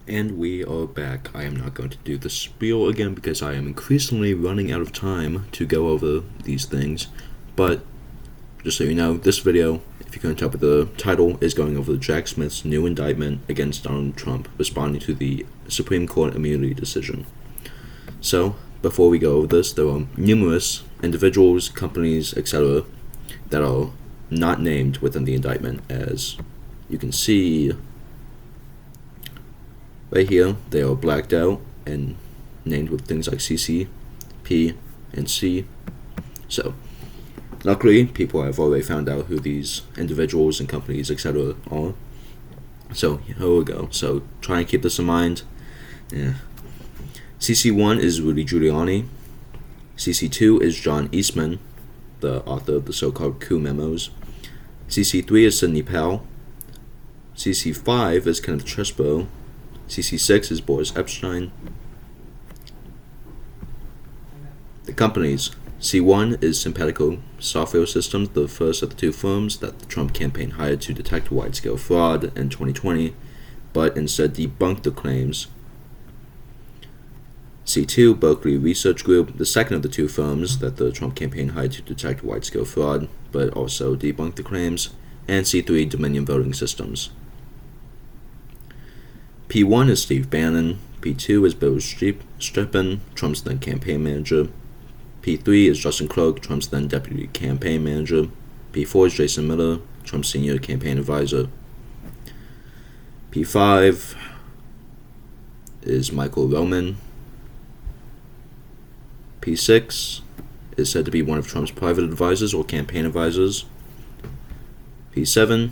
And we are back. I am not going to do the spiel again because I am increasingly running out of time to go over these things. But just so you know, this video, if you couldn't tell by the title, is going over Jack Smith's new indictment against Donald Trump, responding to the Supreme Court immunity decision. So, before we go over this, there are numerous individuals, companies, etc. that are not named within the indictment. As you can see right here, they are blacked out and named with things like CC, P, and C. So, luckily, people have already found out who these individuals and companies, etc. are. So, here we go. So, try and keep this in mind. CC1 is Rudy Giuliani. CC2 is John Eastman, the author of the so-called coup memos. CC3 is Sidney Powell. CC5 is Kenneth Chesebro. CC6 is Boris Epshteyn. The companies. C1 is Simpatico Software Systems, the first of the two firms that the Trump campaign hired to detect wide-scale fraud in 2020, but instead debunked the claims. C2, Berkeley Research Group, the second of the two firms that the Trump campaign hired to detect wide-scale fraud, but also debunked the claims. And C3, Dominion Voting Systems. P1 is Steve Bannon. P2 is Bill Strippen, Trump's then campaign manager. P3 is Justin Clark, Trump's then deputy campaign manager. P4 is Jason Miller, Trump's senior campaign advisor. P5 is Michael Roman. P6 is said to be one of Trump's private advisors or campaign advisors. P7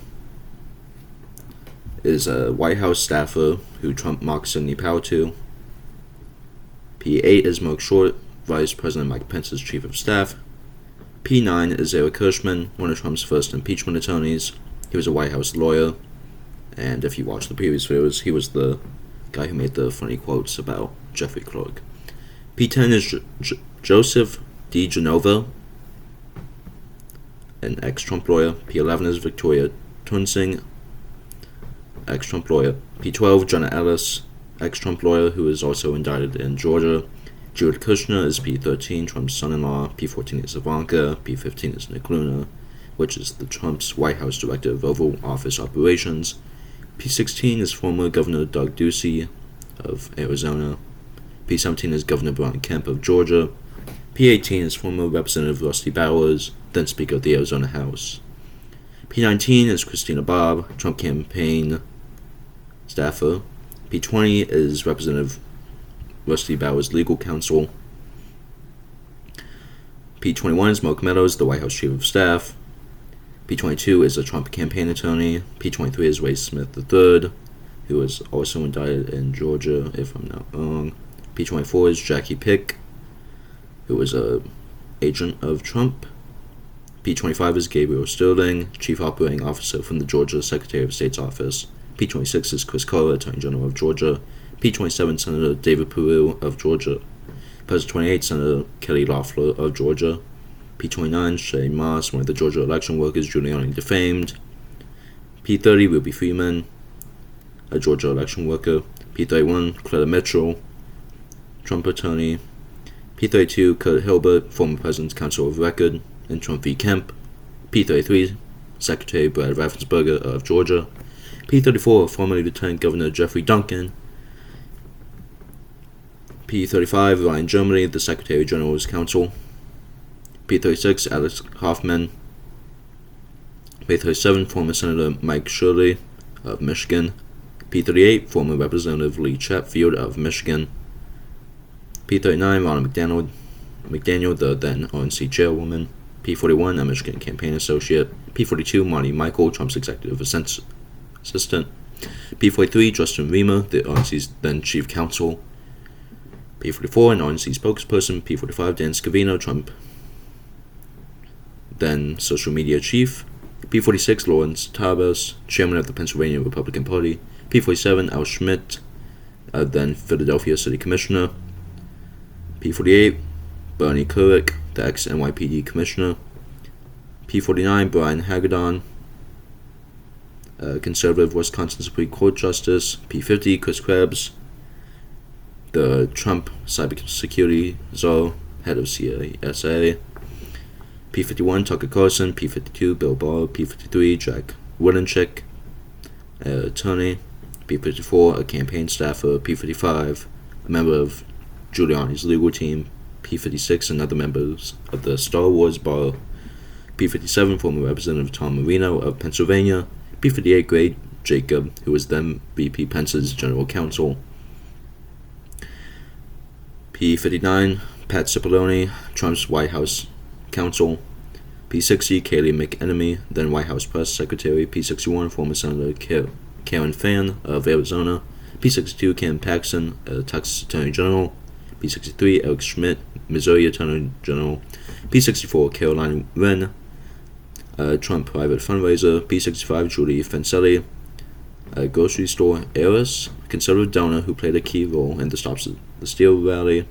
is a White House staffer who Trump mocked Sidney Powell to. P8 is Mark Short, Vice President Mike Pence's chief of staff. P9 is Eric Hirschman, one of Trump's first impeachment attorneys. He was a White House lawyer, and if you watch the previous videos, he was the guy who made the funny quotes about Jeffrey Clark. P10 is Joseph DeGenova, an ex-Trump lawyer. P11 is Victoria Tunsing, ex-Trump lawyer. P12, Jenna Ellis, ex-Trump lawyer who is also indicted in Georgia. Jared Kushner is P13, Trump's son-in-law. P14 is Ivanka. P15 is Nick Luna, which is the Trump's White House director of Oval Office operations. P16 is former Governor Doug Ducey of Arizona. P17 is Governor Brian Kemp of Georgia. P18 is former Representative Rusty Bowers, then Speaker of the Arizona House. P19 is Christina Bobb, Trump campaign staffer. P20 is Representative Rusty Bowers' legal counsel. P21 is Mark Meadows, the White House chief of staff. P22 is a Trump campaign attorney. P23 is Ray Smith III, who was also indicted in Georgia, if I'm not wrong. P24 is Jackie Pick, who was an agent of Trump. P25 is Gabriel Sterling, Chief Operating Officer from the Georgia Secretary of State's office. P26 is Chris Carter, Attorney General of Georgia. P27, Senator David Peru of Georgia. President 28, Senator Kelly Loeffler of Georgia. P29, Shay Moss, one of the Georgia election workers Giuliani defamed. P30, Ruby Freeman, a Georgia election worker. P31, Cleta Mitchell, Trump attorney. P32, Kurt Hilbert, former President's Counsel of Record in Trump v. Kemp. P33, Secretary Brad Raffensperger of Georgia. P34, formerly Lieutenant Governor Jeffrey Duncan. P35, Ryan Germany, the Secretary General's Counsel. P36, Alex Hoffman. P37, former Senator Mike Shirley of Michigan. P38, former Representative Lee Chatfield of Michigan. P39, Ronna McDaniel, the then RNC chairwoman. P41, a Michigan campaign associate. P42, Monty Michael, Trump's executive assistant. P43, Justin Reamer, the RNC's then chief counsel. P44, an RNC spokesperson. P45, Dan Scavino, Trump then social media chief. P46, Lawrence Tabas, chairman of the Pennsylvania Republican Party. P47, Al Schmidt, then Philadelphia City Commissioner. P48, Bernie Kurik, the ex-NYPD Commissioner. P49, Brian Hagedorn, conservative Wisconsin Supreme Court Justice. P50, Chris Krebs, the Trump cybersecurity czar, head of CISA. P51, Tucker Carlson. P52, Bill Barr. P53, Jack Woodenchick, attorney. P54, a campaign staffer. P55, a member of Giuliani's legal team. P56, another member of the Star Wars bar. P57, former Representative Tom Marino of Pennsylvania. P58, Greg Jacob, who was then VP Pence's general counsel. P59, Pat Cipollone, Trump's White House counsel. P60, Kayleigh McEnany, then White House press secretary. P61, former Senator Karen Fann of Arizona. P62, Ken Paxton, Texas Attorney General. P63, Eric Schmidt, Missouri Attorney General. P64, Caroline Wren, Trump private fundraiser. P65, Julie Fancelli, a grocery store heiress, conservative donor who played a key role in the Stop the Steal rally.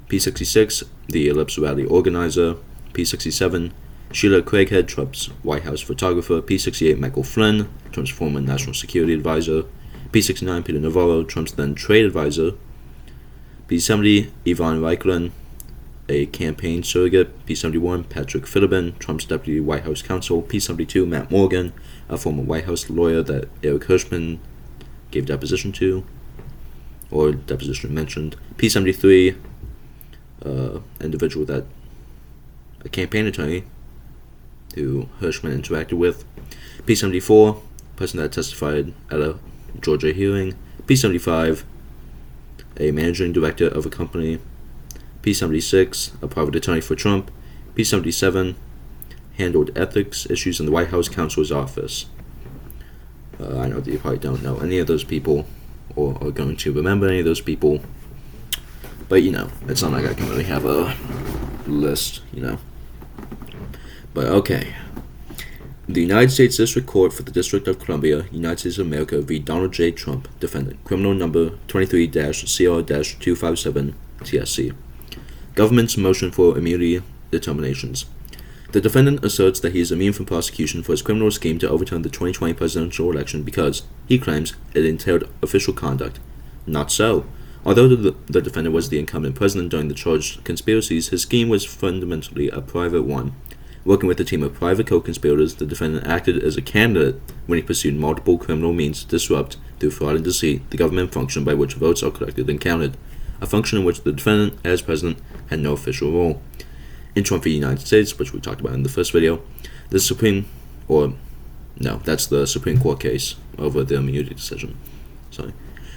P66, the Ellipse rally organizer. P67, Sheila Craighead, Trump's White House photographer. P68, Michael Flynn, Trump's former national security advisor. P69, Peter Navarro, Trump's then trade advisor. P70, Yvonne Reichlen, a campaign surrogate. P71, Patrick Fittibin, Trump's deputy White House counsel. P72, Matt Morgan, a former White House lawyer that Eric Hirschman gave deposition to, or deposition mentioned. P73, individual that, a campaign attorney who Hirschman interacted with. P74, person that testified at a Georgia hearing. P75, a managing director of a company. P76, a private attorney for Trump. P77, handled ethics issues in the White House counsel's office. I know that you probably don't know any of those people, or are going to remember any of those people, but it's not like I can really have a list, But okay. The United States District Court for the District of Columbia, United States of America v. Donald J. Trump, defendant, criminal number 23-CR-257, TSC. Government's motion for immunity determinations. The defendant asserts that he is immune from prosecution for his criminal scheme to overturn the 2020 presidential election because, he claims, it entailed official conduct. Not so. Although the defendant was the incumbent president during the charged conspiracies, his scheme was fundamentally a private one. Working with a team of private co-conspirators, the defendant acted as a candidate when he pursued multiple criminal means to disrupt, through fraud and deceit, the government function by which votes are collected and counted, a function in which the defendant, as president, had no official role. In Trump v. United States, which we talked about in the first video, that's the Supreme Court case over the immunity decision.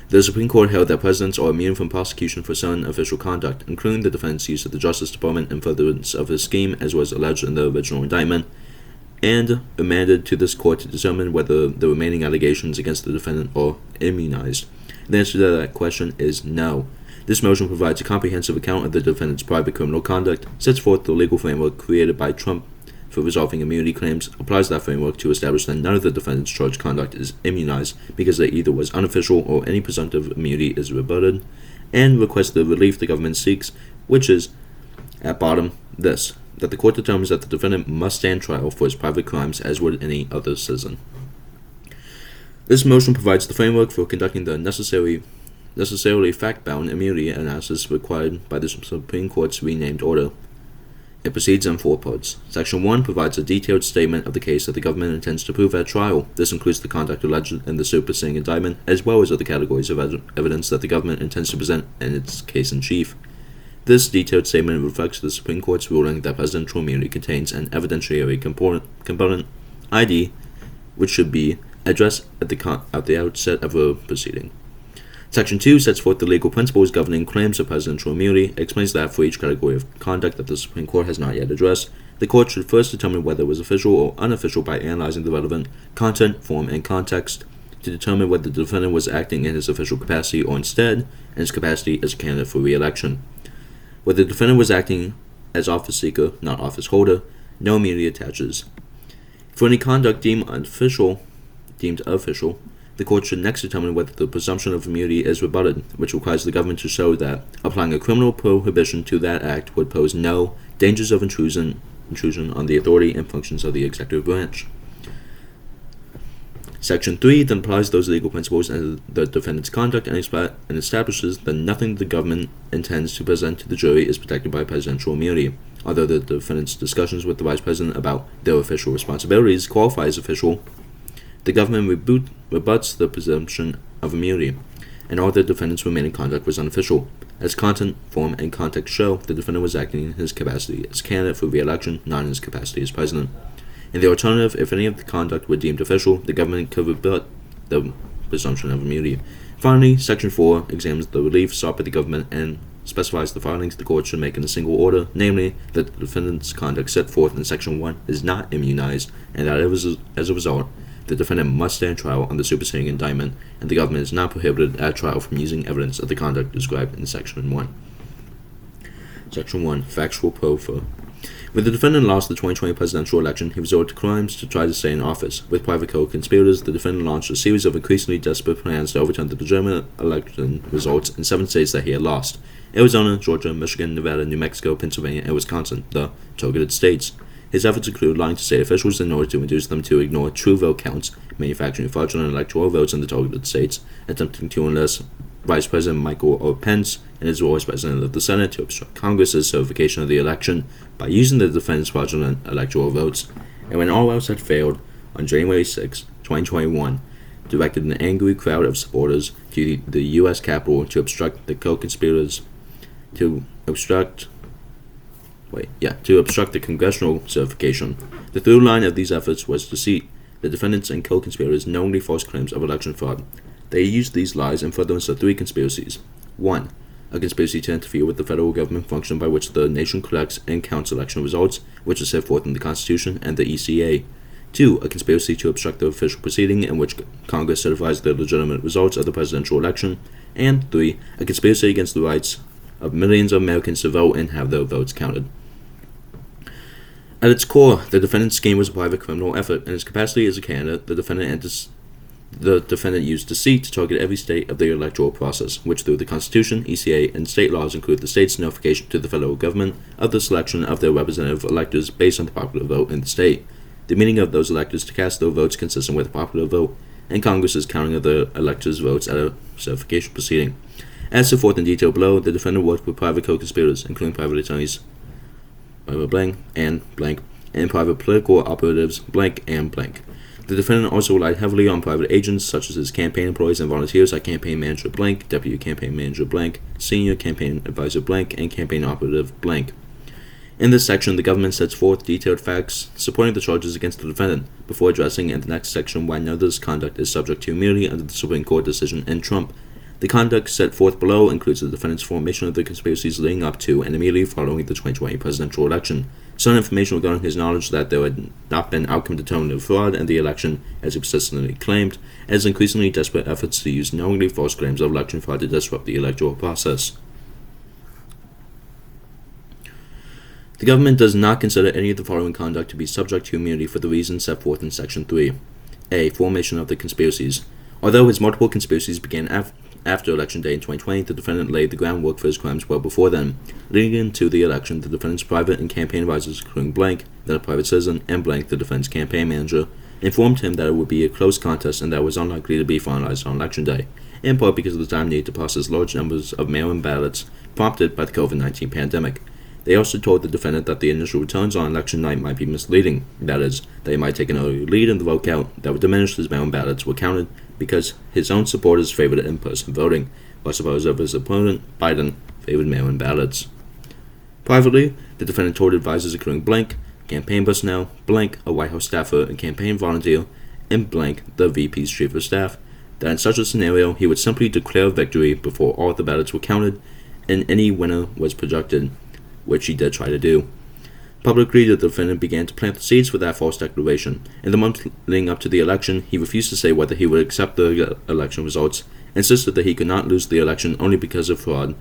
The Supreme Court held that presidents are immune from prosecution for certain official conduct, including the defendant's use of the Justice Department in furtherance of his scheme, as was alleged in the original indictment, and remanded to this court to determine whether the remaining allegations against the defendant are immunized. The answer to that question is no. This motion provides a comprehensive account of the defendant's private criminal conduct, sets forth the legal framework created by Trump for resolving immunity claims, applies that framework to establish that none of the defendant's charged conduct is immunized because it either was unofficial or any presumptive immunity is rebutted, and requests the relief the government seeks, which is, at bottom, this, that the court determines that the defendant must stand trial for his private crimes as would any other citizen. This motion provides the framework for conducting the necessarily fact-bound immunity analysis required by the Supreme Court's renamed order. It proceeds in 4 parts. Section 1 provides a detailed statement of the case that the government intends to prove at trial. This includes the conduct alleged in the superseding indictment, as well as other categories of evidence that the government intends to present in its case in chief. This detailed statement reflects the Supreme Court's ruling that presidential immunity contains an evidentiary component, ID, which should be addressed at the outset of a proceeding. Section 2 sets forth the legal principles governing claims of presidential immunity, explains that for each category of conduct that the Supreme Court has not yet addressed, the court should first determine whether it was official or unofficial by analyzing the relevant content, form, and context to determine whether the defendant was acting in his official capacity or instead in his capacity as a candidate for re-election. Whether the defendant was acting as office seeker, not office holder, no immunity attaches. For any conduct deemed official, the court should next determine whether the presumption of immunity is rebutted, which requires the government to show that applying a criminal prohibition to that act would pose no dangers of intrusion on the authority and functions of the executive branch. Section 3 then applies those legal principles in the defendant's conduct and establishes that nothing the government intends to present to the jury is protected by presidential immunity. Although the defendant's discussions with the Vice President about their official responsibilities qualify as official, the government rebuts the presumption of immunity, and all the defendant's remaining conduct was unofficial. As content, form, and context show, the defendant was acting in his capacity as candidate for re-election, not in his capacity as president. In the alternative, if any of the conduct were deemed official, the government could rebut the presumption of immunity. Finally, Section 4 examines the relief sought by the government and specifies the filings the court should make in a single order, namely, that the defendant's conduct set forth in Section 1 is not immunized, and that as a result, the defendant must stand trial on the superseding indictment, and the government is not prohibited at trial from using evidence of the conduct described in Section 1. Section 1. Factual profile. When the defendant lost the 2020 presidential election, he resorted to crimes to try to stay in office. With private co-conspirators, the defendant launched a series of increasingly desperate plans to overturn the legitimate election results in 7 states that he had lost: Arizona, Georgia, Michigan, Nevada, New Mexico, Pennsylvania, and Wisconsin, the targeted states. His efforts include lying to state officials in order to induce them to ignore true vote counts, manufacturing fraudulent electoral votes in the targeted states, attempting to enlist Vice President Michael O. Pence and his role as President of the Senate to obstruct Congress's certification of the election by using the defendant's fraudulent electoral votes, and when all else had failed, on January 6, 2021, directed an angry crowd of supporters to the U.S. Capitol to obstruct the co-conspirators to obstruct the congressional certification. The through line of these efforts was deceit. The defendants and co-conspirators knowingly false claims of election fraud. They used these lies in furtherance of 3 conspiracies. 1. A conspiracy to interfere with the federal government function by which the nation collects and counts election results, which is set forth in the Constitution and the ECA. 2. A conspiracy to obstruct the official proceeding in which Congress certifies the legitimate results of the presidential election. And 3. A conspiracy against the rights of millions of Americans to vote and have their votes counted. At its core, the defendant's scheme was a private criminal effort. In his capacity as a candidate, the defendant used deceit to target every state of the electoral process, which through the Constitution, ECA, and state laws include the state's notification to the federal government of the selection of their representative electors based on the popular vote in the state, the meaning of those electors to cast their votes consistent with the popular vote, and Congress's counting of the electors' votes at a certification proceeding. As set forth in detail below, the defendant worked with private co-conspirators, including private attorneys, blank and blank, and private political operatives, blank and blank. The defendant also relied heavily on private agents, such as his campaign employees and volunteers like campaign manager blank, deputy campaign manager blank, senior campaign advisor blank, and campaign operative blank. In this section, the government sets forth detailed facts supporting the charges against the defendant, before addressing in the next section why none of this conduct is subject to immunity under the Supreme Court decision in Trump. The conduct set forth below includes the defendant's formation of the conspiracies leading up to and immediately following the 2020 presidential election, some information regarding his knowledge that there had not been outcome-determinative fraud in the election, as he persistently claimed, and his increasingly desperate efforts to use knowingly false claims of election fraud to disrupt the electoral process. The government does not consider any of the following conduct to be subject to immunity for the reasons set forth in Section 3. A. Formation of the conspiracies. Although his multiple conspiracies began after Election Day in 2020, the defendant laid the groundwork for his crimes well before then. Leading into the election, the defendant's private and campaign advisors, including blank, then a private citizen, and blank, the defendant's campaign manager, informed him that it would be a close contest and that it was unlikely to be finalized on Election Day, in part because of the time needed to process large numbers of mail-in ballots prompted by the COVID-19 pandemic. They also told the defendant that the initial returns on election night might be misleading, that is, that he might take an early lead in the vote count that would diminish his mail-in ballots were counted because his own supporters favored in-person voting, while supporters of his opponent, Biden, favored mail-in ballots. Privately, the defendant told advisors including blank, campaign personnel, blank, a White House staffer and campaign volunteer, and blank, the VP's chief of staff, that in such a scenario he would simply declare victory before all the ballots were counted and any winner was projected, which he did try to do. Publicly, the defendant began to plant the seeds for that false declaration. In the month leading up to the election, he refused to say whether he would accept the election results, insisted that he could not lose the election only because of fraud,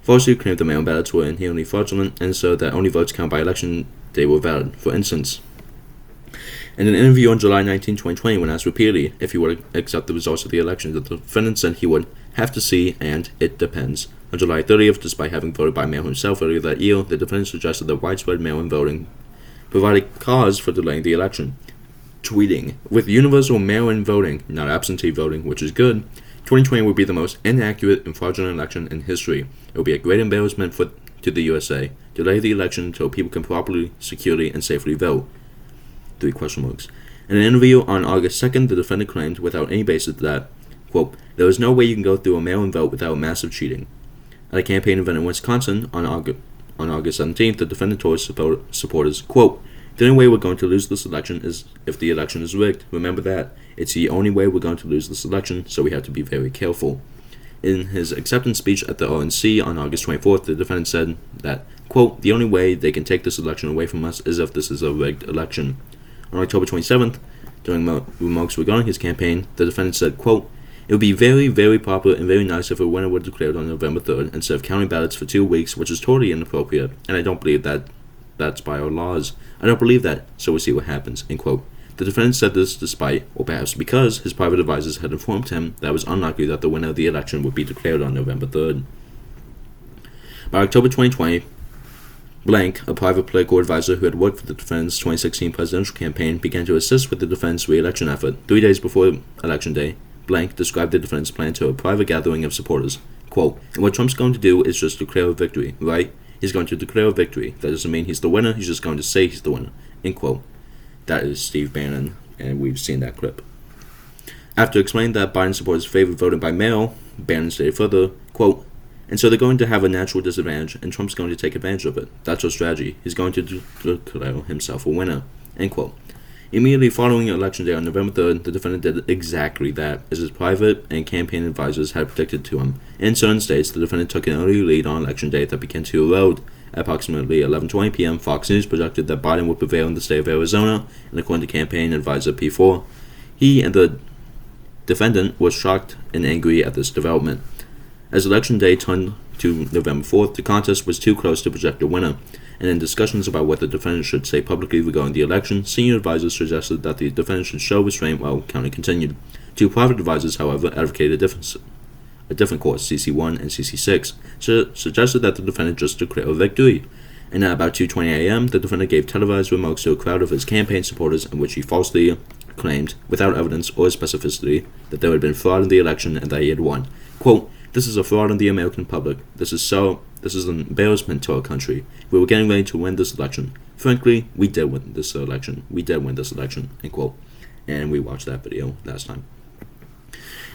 falsely claimed the mail-in ballots were inherently fraudulent, and so that only votes counted by election day were valid. For instance, in an interview on July 19, 2020, when asked repeatedly if he would accept the results of the election, the defendant said he would have to see and it depends. On July 30th, despite having voted by mail himself earlier that year, the defendant suggested that widespread mail-in voting provided cause for delaying the election. tweeting, with universal mail-in voting, not absentee voting, which is good, 2020 will be the most inaccurate and fraudulent election in history. It will be a great embarrassment to the USA. Delay the election until people can properly, securely, and safely vote. 3 question marks. In an interview on August 2nd, the defendant claimed, without any basis, that, quote, there is no way you can go through a mail-in vote without massive cheating. At a campaign event in Wisconsin on August 17th, the defendant told supporters, quote, the only way we're going to lose this election is if the election is rigged. Remember that. It's the only way we're going to lose this election, so we have to be very careful. In his acceptance speech at the RNC on August 24th, the defendant said that, quote, the only way they can take this election away from us is if this is a rigged election. On October 27th, during remarks regarding his campaign, the defendant said, quote, it would be very, very proper and very nice if a winner were declared on November 3rd instead of counting ballots for 2 weeks, which is totally inappropriate, and I don't believe that's by our laws. I don't believe that, so we'll see what happens, end quote. The defendant said this despite, or perhaps because, his private advisors had informed him that it was unlikely that the winner of the election would be declared on November 3rd. By October 2020, Blank, a private political advisor who had worked for the defendant's 2016 presidential campaign, began to assist with the defendant's re-election effort. 3 days before Election Day, Blank described the defendant's plan to a private gathering of supporters. Quote, and what Trump's going to do is just declare a victory, right? He's going to declare a victory. That doesn't mean he's the winner, he's just going to say he's the winner, end quote. That is Steve Bannon, and we've seen that clip. After explaining that Biden supporters favored voting by mail, Bannon stated further, quote, and so they're going to have a natural disadvantage, and Trump's going to take advantage of it. That's our strategy. He's going to declare himself a winner, end quote. Immediately following Election Day on November 3rd, the defendant did exactly that, as his private and campaign advisors had predicted to him. In certain states, the defendant took an early lead on Election Day that began to erode. At approximately 11:20 p.m., Fox News projected that Biden would prevail in the state of Arizona, and according to campaign advisor P4, he and the defendant were shocked and angry at this development. As Election Day turned to November 4th, the contest was too close to project a winner, and in discussions about what the defendant should say publicly regarding the election, senior advisors suggested that the defendant should show restraint while counting continued. 2 private advisors, however, advocated a different course, CC1 and CC6, suggested that the defendant just declare a victory. And at about 2:20 a.m., the defendant gave televised remarks to a crowd of his campaign supporters in which he falsely claimed, without evidence or specificity, that there had been fraud in the election and that he had won. Quote, this is a fraud on the American public. This is an embarrassment to our country. We were getting ready to win this election. Frankly, we did win this election. End quote. And we watched that video last time.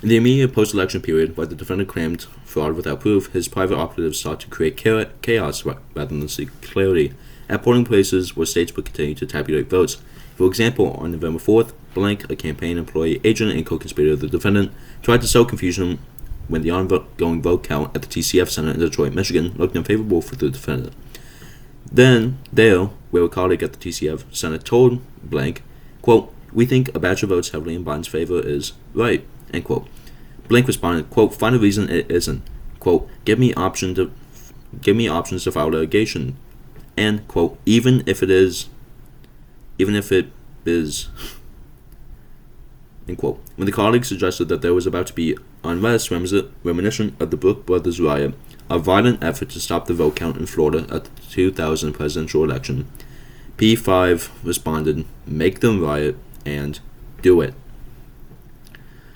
In the immediate post-election period, where the defendant claimed fraud without proof, his private operatives sought to create chaos rather than seek clarity at polling places where states would continue to tabulate votes. For example, on November 4th, Blank, a campaign employee, agent, and co-conspirator of the defendant, tried to sow confusion when the ongoing vote count at the TCF Center in Detroit, Michigan, looked unfavorable for the defendant. Then, Dale, where a colleague at the TCF Center told Blank, quote, we think a batch of votes heavily in Biden's favor is right, end quote. Blank responded, quote, find a reason it isn't. Quote, give me options to file litigation. And, quote, even if it is, end quote. When the colleague suggested that there was about to be unrest reminiscent of the Brooks Brothers riot, a violent effort to stop the vote count in Florida at the 2000 presidential election, P5 responded, make them riot, and do it.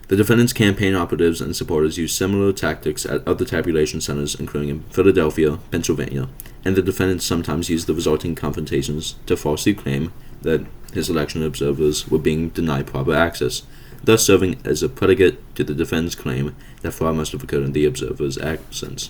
The defendant's campaign operatives and supporters used similar tactics at other tabulation centers, including in Philadelphia, Pennsylvania, and the defendant sometimes used the resulting confrontations to falsely claim that his election observers were being denied proper access, thus serving as a predicate to the defendant's claim that fraud must have occurred in the observers' absence.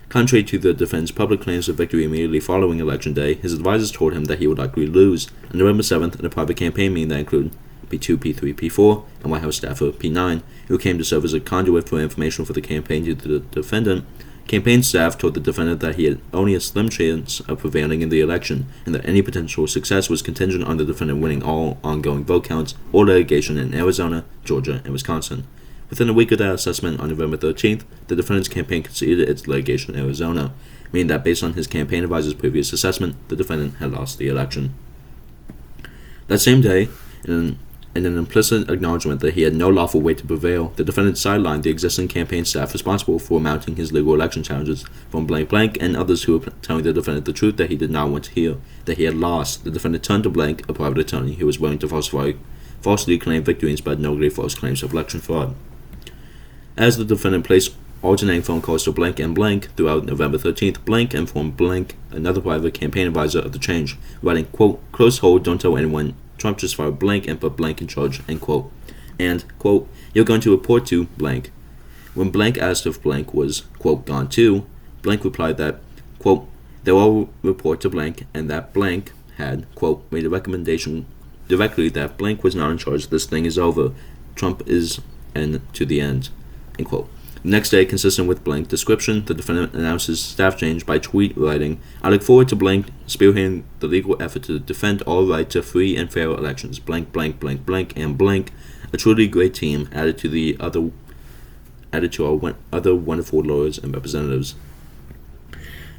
Contrary to the defendant's public claims of victory immediately following Election Day, his advisors told him that he would likely lose. On November 7th, in a private campaign meeting that included P2, P3, P4, and White House staffer P9, who came to serve as a conduit for information for the campaign to the defendant, campaign staff told the defendant that he had only a slim chance of prevailing in the election, and that any potential success was contingent on the defendant winning all ongoing vote counts or litigation in Arizona, Georgia, and Wisconsin. Within a week of that assessment, on November 13th, the defendant's campaign conceded its litigation in Arizona, meaning that based on his campaign advisor's previous assessment, the defendant had lost the election. That same day, in In an implicit acknowledgement that he had no lawful way to prevail, the defendant sidelined the existing campaign staff responsible for mounting his legal election challenges from blank blank and others who were telling the defendant the truth that he did not want to hear, that he had lost. The defendant turned to blank, a private attorney who was willing to falsely claim victory and spread knowingly false claims of election fraud. As the defendant placed alternating phone calls to blank and blank throughout November 13th, blank informed blank, another private campaign advisor, of the change, writing, quote, "Close hold, don't tell anyone. Trump just fired blank and put blank in charge," end quote. And, quote, "You're going to report to blank." When blank asked if blank was, quote, "gone too," blank replied that, quote, "They will report to blank," and that blank had, quote, "made a recommendation directly that blank was not in charge. This thing is over. Trump is and to the end," end quote. The next day, consistent with blank description, the defendant announced his staff change by tweet writing, "I look forward to blank spearheading the legal effort to defend all right to free and fair elections. Blank, blank, blank, blank, and blank. A truly great team added to our other wonderful lawyers and representatives."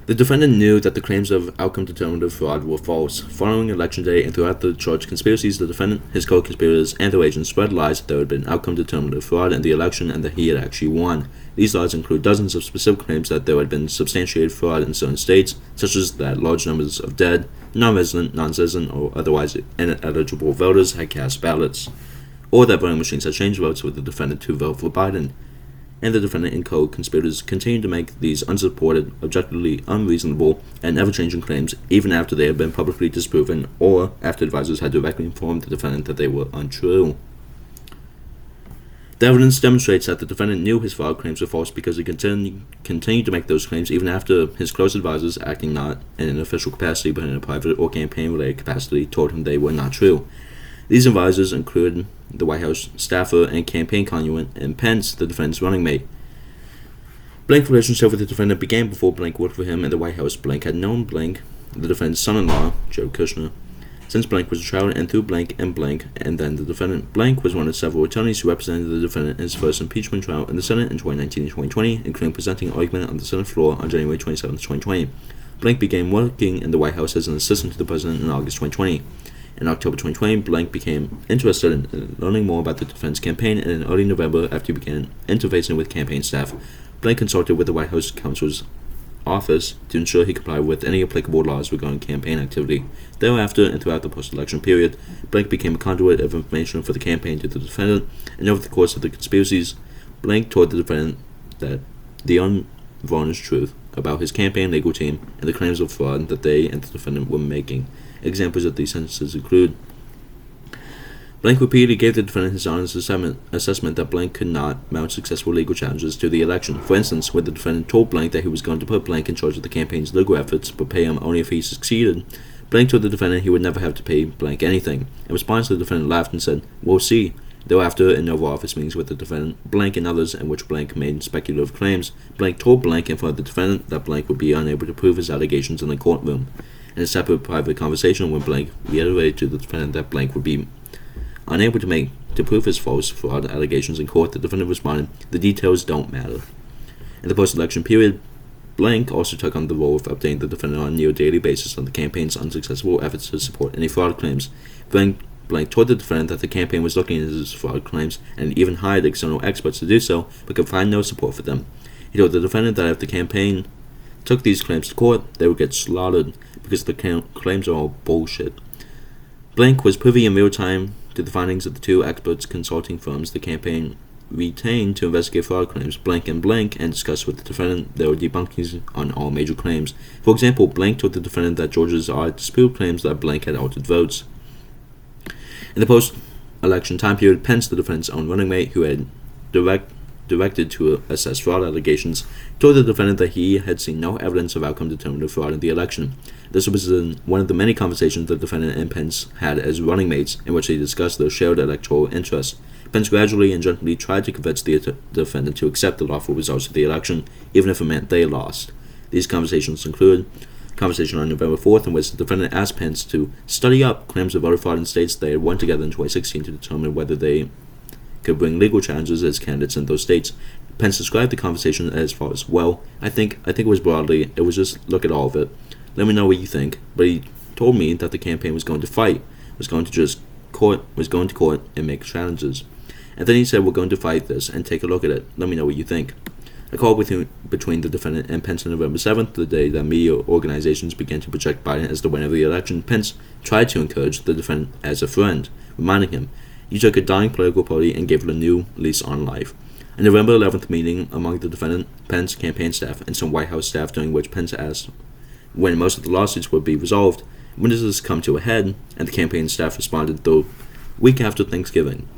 The defendant knew that the claims of outcome-determinative fraud were false. Following Election Day and throughout the charged conspiracies, the defendant, his co-conspirators, and their agents spread lies that there had been outcome-determinative fraud in the election and that he had actually won. These lies include dozens of specific claims that there had been substantiated fraud in certain states, such as that large numbers of dead, non-resident, non-citizen, or otherwise ineligible voters had cast ballots, or that voting machines had changed votes with the defendant to vote for Biden. And the defendant and co-conspirators continued to make these unsupported, objectively unreasonable, and ever-changing claims even after they had been publicly disproven or after advisors had directly informed the defendant that they were untrue. The evidence demonstrates that the defendant knew his fraud claims were false because he continued to make those claims even after his close advisors, acting not in an official capacity but in a private or campaign-related capacity, told him they were not true. These advisors included the White House staffer and campaign conduit, and Pence, the defendant's running mate. Blank's relationship with the defendant began before Blank worked for him in the White House. Blank had known Blank, the defendant's son-in-law, Jared Kushner, since Blank was a child, and through Blank, and then the defendant. Blank was one of several attorneys who represented the defendant in his first impeachment trial in the Senate in 2019 and 2020, including presenting an argument on the Senate floor on January 27, 2020. Blank began working in the White House as an assistant to the president in August 2020. In October 2020, Blank became interested in learning more about the defense campaign, and in early November, after he began interfacing with campaign staff, Blank consulted with the White House counsel's office to ensure he complied with any applicable laws regarding campaign activity. Thereafter, and throughout the post-election period, Blank became a conduit of information for the campaign to the defendant, and over the course of the conspiracies, Blank told the defendant that the unvarnished truth about his campaign legal team and the claims of fraud that they and the defendant were making. Examples of these sentences include: Blank repeatedly gave the defendant his honest assessment that Blank could not mount successful legal challenges to the election. For instance, when the defendant told Blank that he was going to put Blank in charge of the campaign's legal efforts but pay him only if he succeeded, Blank told the defendant he would never have to pay Blank anything. In response, the defendant laughed and said, "We'll see." Thereafter, in Oval Office meetings with the defendant, Blank and others, in which Blank made speculative claims, Blank told Blank in front of the defendant that Blank would be unable to prove his allegations in the courtroom. In a separate private conversation, when Blank reiterated to the defendant that Blank would be unable to prove his false fraud allegations in court, the defendant responded, "The details don't matter." In the post-election period, Blank also took on the role of updating the defendant on a near-daily basis on the campaign's unsuccessful efforts to support any fraud claims. Blank told the defendant that the campaign was looking into his fraud claims and even hired external experts to do so, but could find no support for them. He told the defendant that if the campaign took these claims to court, they would get slaughtered because the claims are all bullshit. Blank was privy in real time to the findings of the two experts consulting firms the campaign retained to investigate fraud claims, Blank, and discussed with the defendant their debunkings on all major claims. For example, Blank told the defendant that Georgia's audit disputed claims that Blank had altered votes. In the post-election time period, Pence, the defendant's own running mate, who had directed to assess fraud allegations, told the defendant that he had seen no evidence of outcome-determinative fraud in the election. This was one of the many conversations the defendant and Pence had as running mates, in which they discussed their shared electoral interests. Pence gradually and gently tried to convince the defendant to accept the lawful results of the election, even if it meant they lost. These conversations included a conversation on November 4th in which the defendant asked Pence to study up claims of voter fraud in states they had won together in 2016 to determine whether they could bring legal challenges as candidates in those states. Pence described the conversation as follows: "Well, I think it was broadly, it was just look at all of it. Let me know what you think." But he told me that the campaign was going to fight, was going to just was going to court and make challenges. And then he said, "We're going to fight this and take a look at it. Let me know what you think." A call between the defendant and Pence on November 7th, the day that media organizations began to project Biden as the winner of the election. Pence tried to encourage the defendant as a friend, reminding him, "You took a dying political party and gave it a new lease on life." A November 11th meeting among the defendant, Pence campaign staff, and some White House staff, during which Pence asked when most of the lawsuits would be resolved. When does this come to a head? And the campaign staff responded, the week after Thanksgiving.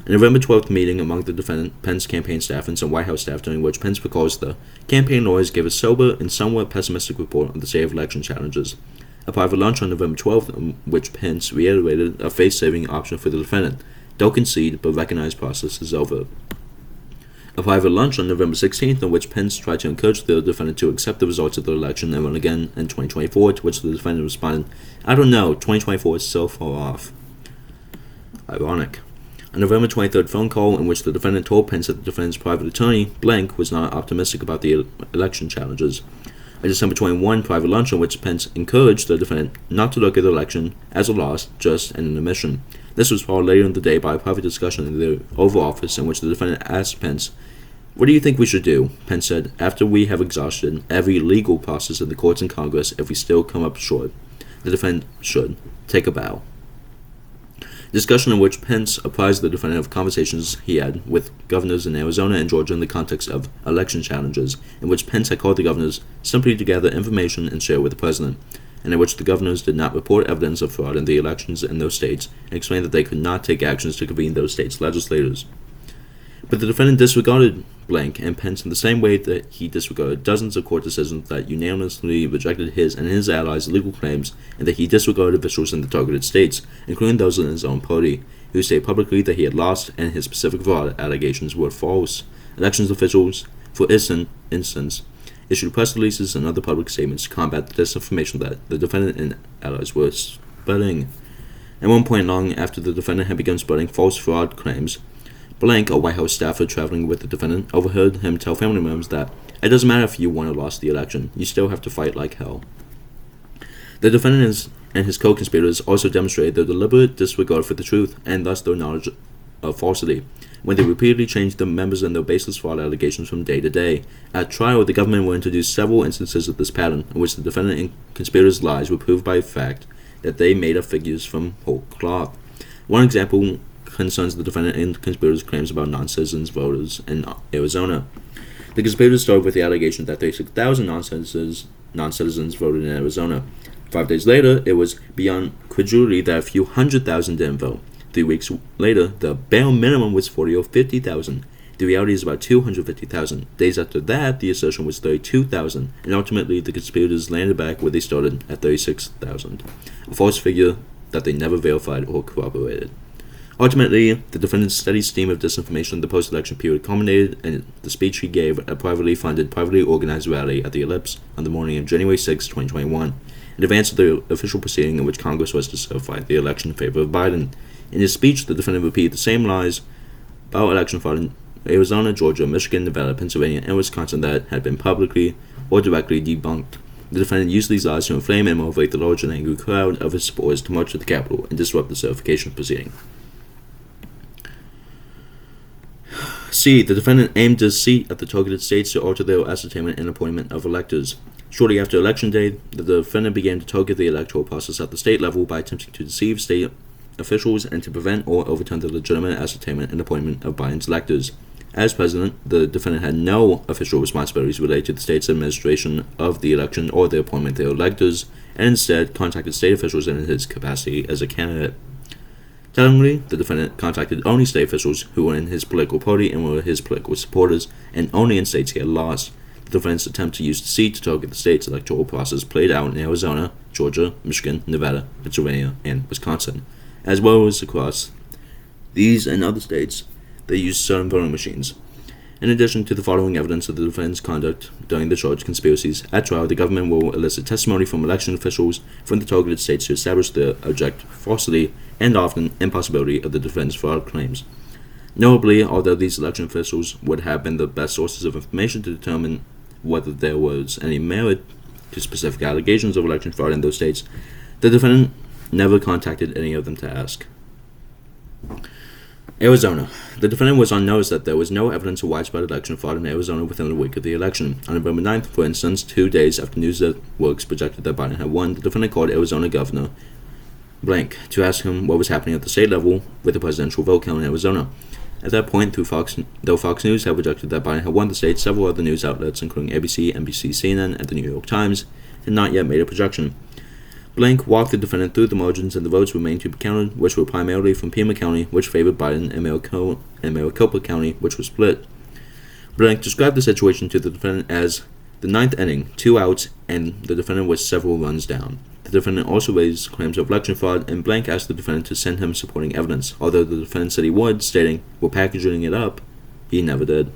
A November 12th meeting among the defendant, Pence campaign staff, and some White House staff, during which Pence recalls the campaign lawyers gave a sober and somewhat pessimistic report on the state of election challenges. A private lunch on November 12th, in which Pence reiterated a face-saving option for the defendant: "Don't concede, but recognize process is over." A private lunch on November 16th, in which Pence tried to encourage the defendant to accept the results of the election and run again in 2024, to which the defendant responded, "I don't know, 2024 is so far off." Ironic. A November 23rd phone call, in which the defendant told Pence that the defendant's private attorney, Blank, was not optimistic about the election challenges. A December 21 private lunch, in which Pence encouraged the defendant not to look at the election as a loss, just an admission. This was followed later in the day by a private discussion in the Oval Office, in which the defendant asked Pence, "What do you think we should do?" Pence said, "After we have exhausted every legal process in the courts and Congress, if we still come up short, the defendant should take a bow." Discussion in which Pence apprised the defendant of conversations he had with governors in Arizona and Georgia in the context of election challenges, in which Pence had called the governors simply to gather information and share with the president, and in which the governors did not report evidence of fraud in the elections in those states, and explained that they could not take actions to convene those states' legislators. But the defendant disregarded Blank and Pence in the same way that he disregarded dozens of court decisions that unanimously rejected his and his allies' legal claims, and that he disregarded officials in the targeted states, including those in his own party, who stated publicly that he had lost and his specific fraud allegations were false. Elections officials, for instance, issued press releases and other public statements to combat the disinformation that the defendant and allies were spreading. At one point long after the defendant had begun spreading false fraud claims, Blank, a White House staffer traveling with the defendant, overheard him tell family members that it doesn't matter if you won or lost the election, you still have to fight like hell. The defendant and his co-conspirators also demonstrated their deliberate disregard for the truth, and thus their knowledge of falsity, when they repeatedly changed the members and their baseless fraud allegations from day to day. At trial, the government will introduce several instances of this pattern, in which the defendant and conspirators' lies were proved by the fact that they made up figures from whole cloth. One example concerns the defendant and conspirators' claims about non-citizens voters in Arizona. The conspirators started with the allegation that 36,000 non-citizens voted in Arizona. 5 days later, it was beyond credulity that a few 100,000 didn't vote. 3 weeks later, the bare minimum was 40 or 50,000. The reality is about 250,000. Days after that, the assertion was 32,000, and ultimately the conspirators landed back where they started at 36,000, a false figure that they never verified or corroborated. Ultimately, the defendant's steady stream of disinformation in the post-election period culminated in the speech he gave at a privately funded, privately organized rally at the Ellipse on the morning of January 6, 2021, in advance of the official proceeding in which Congress was to certify the election in favor of Biden. In his speech, the defendant repeated the same lies about election fraud in Arizona, Georgia, Michigan, Nevada, Pennsylvania, and Wisconsin that had been publicly or directly debunked. The defendant used these lies to inflame and motivate the large and angry crowd of his supporters to march to the Capitol and disrupt the certification proceeding. C. The defendant aimed his seat at the targeted states to alter their ascertainment and appointment of electors. Shortly after Election Day, the defendant began to target the electoral process at the state level by attempting to deceive state officials and to prevent or overturn the legitimate ascertainment and appointment of Biden's electors. As president, the defendant had no official responsibilities related to the state's administration of the election or the appointment of their electors, and instead contacted state officials in his capacity as a candidate. Tellingly, the defendant contacted only state officials who were in his political party and were his political supporters, and only in states he had lost. The defendant's attempt to use deceit to target the state's electoral process played out in Arizona, Georgia, Michigan, Nevada, Pennsylvania, and Wisconsin, as well as across these and other states that used certain voting machines. In addition to the following evidence of the defendant's conduct during the charged conspiracies, at trial the government will elicit testimony from election officials from the targeted states to establish the objective falsity and often impossibility of the defendant's fraud claims. Notably, although these election officials would have been the best sources of information to determine whether there was any merit to specific allegations of election fraud in those states, the defendant never contacted any of them to ask. Arizona. The defendant was on notice that there was no evidence of widespread election fraud in Arizona within a week of the election. On November 9th, for instance, 2 days after news networks projected that Biden had won, the defendant called Arizona Governor Blank to ask him what was happening at the state level with the presidential vote count in Arizona. At that point, though Fox News had projected that Biden had won the state, several other news outlets, including ABC, NBC, CNN, and the New York Times, had not yet made a projection. Blank walked the defendant through the margins, and the votes remained to be counted, which were primarily from Pima County, which favored Biden, and Maricopa County, which was split. Blank described the situation to the defendant as the ninth inning, 2 outs, and the defendant was several runs down. The defendant also raised claims of election fraud, and Blank asked the defendant to send him supporting evidence, although the defendant said he would, stating, "We're packaging it up." He never did.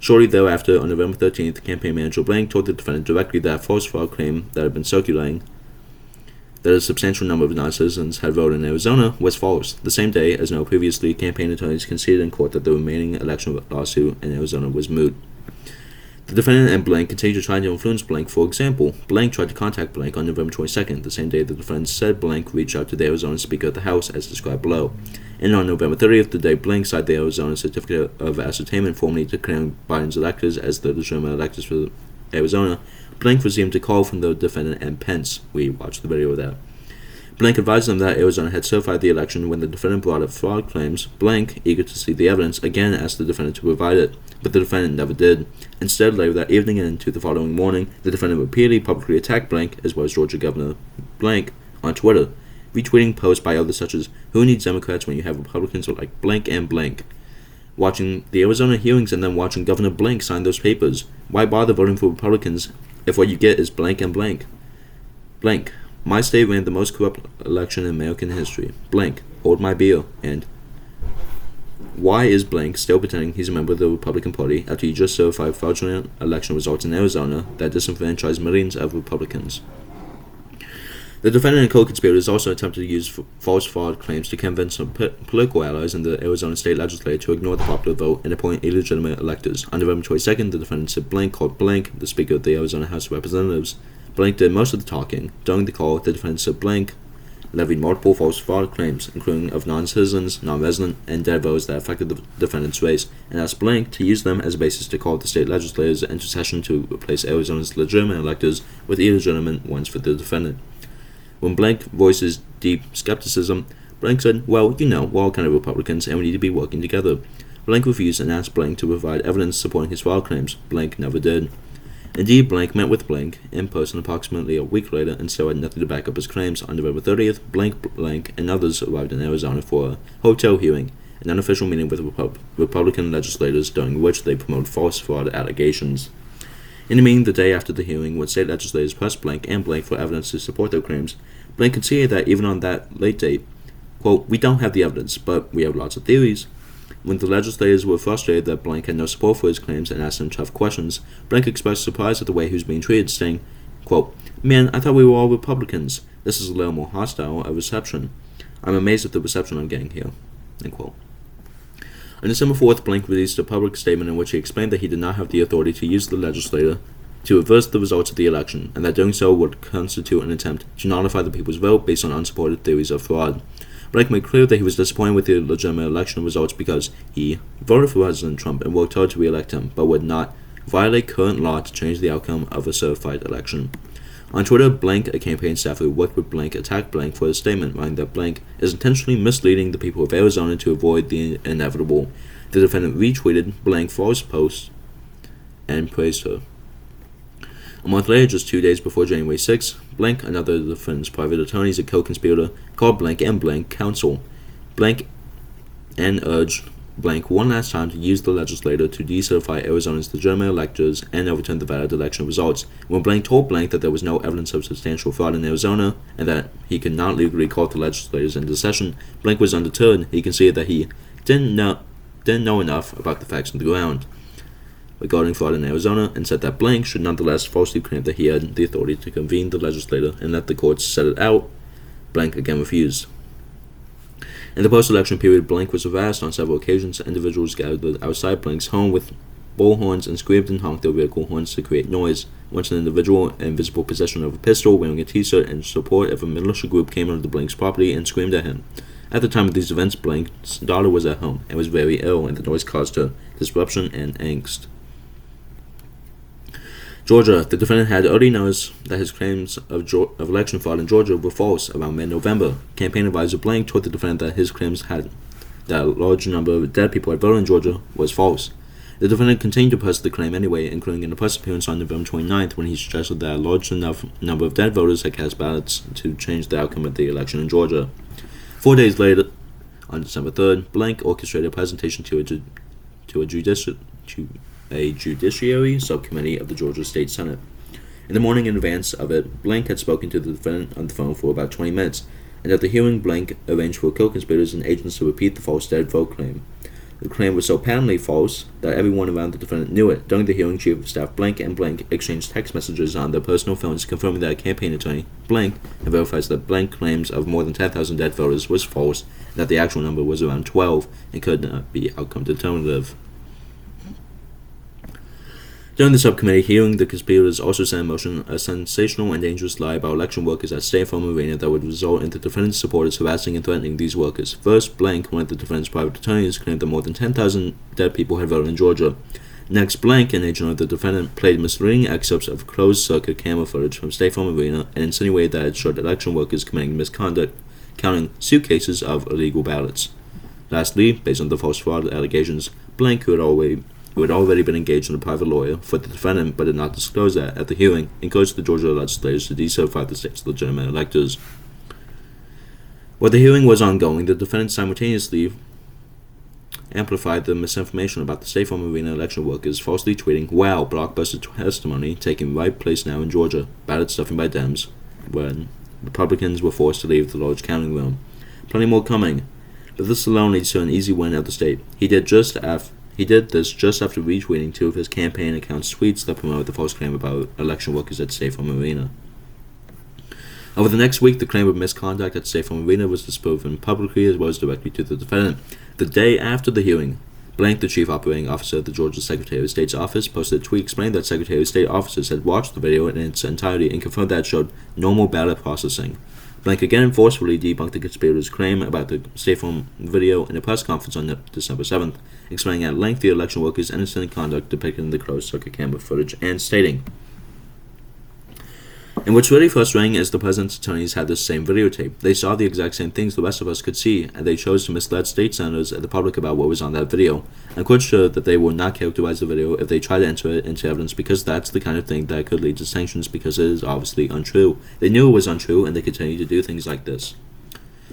Shortly thereafter, on November 13th, campaign manager Blank told the defendant directly that a false fraud claim that had been circulating that a substantial number of non-citizens had voted in Arizona was false. The same day, as no previously, campaign attorneys conceded in court that the remaining election lawsuit in Arizona was moot. The defendant and Blank continued to try to influence Blank. For example, Blank tried to contact Blank on November 22nd, the same day the defendant said Blank reached out to the Arizona Speaker of the House, as described below. And on November 30th, the day Blank signed the Arizona Certificate of Ascertainment, formally declaring Biden's electors as the legitimate electors for Arizona, Blank received a call from the defendant and Pence. We watched the video of that. Blank advised them that Arizona had certified the election. When the defendant brought up fraud claims, Blank, eager to see the evidence, again asked the defendant to provide it, but the defendant never did. Instead, later that evening and into the following morning, the defendant repeatedly publicly attacked Blank, as well as Georgia Governor Blank, on Twitter, retweeting posts by others such as, "Who needs Democrats when you have Republicans like Blank and Blank?" Watching the Arizona hearings and then watching Governor Blank sign those papers. Why bother voting for Republicans if what you get is Blank and Blank? Blank. My state ran the most corrupt election in American history. Blank. Hold my beer. And why is Blank still pretending he's a member of the Republican Party after he just certified fraudulent election results in Arizona that disenfranchised millions of Republicans? The defendant and co-conspirators also attempted to use false fraud claims to convince some political allies in the Arizona state legislature to ignore the popular vote and appoint illegitimate electors. On November 22nd, the defendant said Blank called Blank, the Speaker of the Arizona House of Representatives. Blank did most of the talking. During the call, the defendant said Blank levied multiple false fraud claims, including of non-citizens, non-resident, and dead votes that affected the defendant's race, and asked Blank to use them as a basis to call the state legislators into session to replace Arizona's legitimate electors with illegitimate ones for the defendant. When Blank voices deep skepticism, Blank said, "Well, you know, we're all kind of Republicans, and we need to be working together." Blank refused and asked Blank to provide evidence supporting his fraud claims. Blank never did. Indeed, Blank met with Blank in person approximately a week later and still had nothing to back up his claims. On November 30th, Blank, and others arrived in Arizona for a hotel hearing, an unofficial meeting with Republican legislators during which they promoted false fraud allegations. In the meeting the day after the hearing, when state legislators pressed Blank and Blank for evidence to support their claims, Blank conceded that even on that late date, quote, "We don't have the evidence, but we have lots of theories." When the legislators were frustrated that Blank had no support for his claims and asked him tough questions, Blank expressed surprise at the way he was being treated, saying, quote, "Man, I thought we were all Republicans. This is a little more hostile a reception. I'm amazed at the reception I'm getting here." End quote. On December 4th, Blank released a public statement in which he explained that he did not have the authority to use the legislature to reverse the results of the election, and that doing so would constitute an attempt to nullify the people's vote based on unsupported theories of fraud. Blank made clear that he was disappointed with the legitimate election results because he voted for President Trump and worked hard to re-elect him, but would not violate current law to change the outcome of a certified election. On Twitter, Blank, a campaign staffer who worked with Blank, attacked Blank for his statement, writing that Blank is intentionally misleading the people of Arizona to avoid the inevitable. The defendant retweeted Blank false posts and praised her. A month later, just 2 days before January 6th, Blank, another of the defendant's private attorneys and co-conspirator, called Blank and Blank counsel. Blank and urged Blank one last time to use the legislature to decertify Arizona's legitimate electors and overturn the valid election results. When Blank told Blank that there was no evidence of substantial fraud in Arizona and that he could not legally call the legislators into session, Blank was undeterred. He conceded that he didn't know enough about the facts on the ground regarding fraud in Arizona, and said that Blank should nonetheless falsely claim that he had the authority to convene the legislature and let the courts set it out. Blank again refused. In the post-election period, Blank was harassed on several occasions. Individuals gathered outside Blank's home with bullhorns and screamed and honked their vehicle horns to create noise. Once an individual in visible possession of a pistol wearing a t-shirt in support of a militia group came onto Blank's property and screamed at him. At the time of these events, Blank's daughter was at home and was very ill, and the noise caused her disruption and angst. Georgia. The defendant had already noticed that his claims of election fraud in Georgia were false around mid-November. Campaign advisor Blank told the defendant that his claims that a large number of dead people had voted in Georgia was false. The defendant continued to press the claim anyway, including in a press appearance on November 29th when he suggested that a large enough number of dead voters had cast ballots to change the outcome of the election in Georgia. 4 days later, on December 3rd, Blank orchestrated a presentation to a judiciary subcommittee of the Georgia State Senate. In the morning in advance of it, Blank had spoken to the defendant on the phone for about 20 minutes, and at the hearing, Blank arranged for co-conspirators and agents to repeat the false dead vote claim. The claim was so patently false that everyone around the defendant knew it. During the hearing, Chief of Staff Blank and Blank exchanged text messages on their personal phones confirming that a campaign attorney, Blank, had verified that Blank's claims of more than 10,000 dead voters was false, and that the actual number was around 12 and could not be outcome determinative. During the subcommittee hearing, the conspirators also set in motion a sensational and dangerous lie about election workers at State Farm Arena that would result in the defendant's supporters harassing and threatening these workers. First, Blank, one of the defendant's private attorneys, claimed that more than 10,000 dead people had voted in Georgia. Next, Blank, an agent of the defendant, played misleading excerpts of closed-circuit camera footage from State Farm Arena and insinuated that it showed election workers committing misconduct, counting suitcases of illegal ballots. Lastly, based on the false fraud allegations, Blank, who had already been engaged in a private lawyer for the defendant but did not disclose that at the hearing, encouraged the Georgia legislators to decertify the state's legitimate electors. While the hearing was ongoing, the defendant simultaneously amplified the misinformation about the State Farm Arena election workers, falsely tweeting, "Wow, blockbuster testimony taking right place now in Georgia, ballot stuffing by Dems," when Republicans were forced to leave the large counting room. Plenty more coming, but this alone leads to an easy win of the state. He did this just after retweeting two of his campaign account's tweets that promoted the false claim about election workers at State Farm Arena. Over the next week, the claim of misconduct at State Farm Arena was disproven publicly as well as directly to the defendant. The day after the hearing, Blank, the chief operating officer of the Georgia Secretary of State's office, posted a tweet explaining that Secretary of State officers had watched the video in its entirety and confirmed that it showed normal ballot processing. Blank again forcefully debunked the conspirators' claim about the State Farm video in a press conference on December 7th, explaining at length the election workers' innocent conduct depicted in the closed-circuit camera footage, and stating, "And what's really frustrating is the president's attorneys had this same videotape. They saw the exact same things the rest of us could see, and they chose to mislead state senators and the public about what was on that video. I'm quite sure that they will not characterize the video if they try to enter it into evidence because that's the kind of thing that could lead to sanctions because it is obviously untrue. They knew it was untrue, and they continue to do things like this."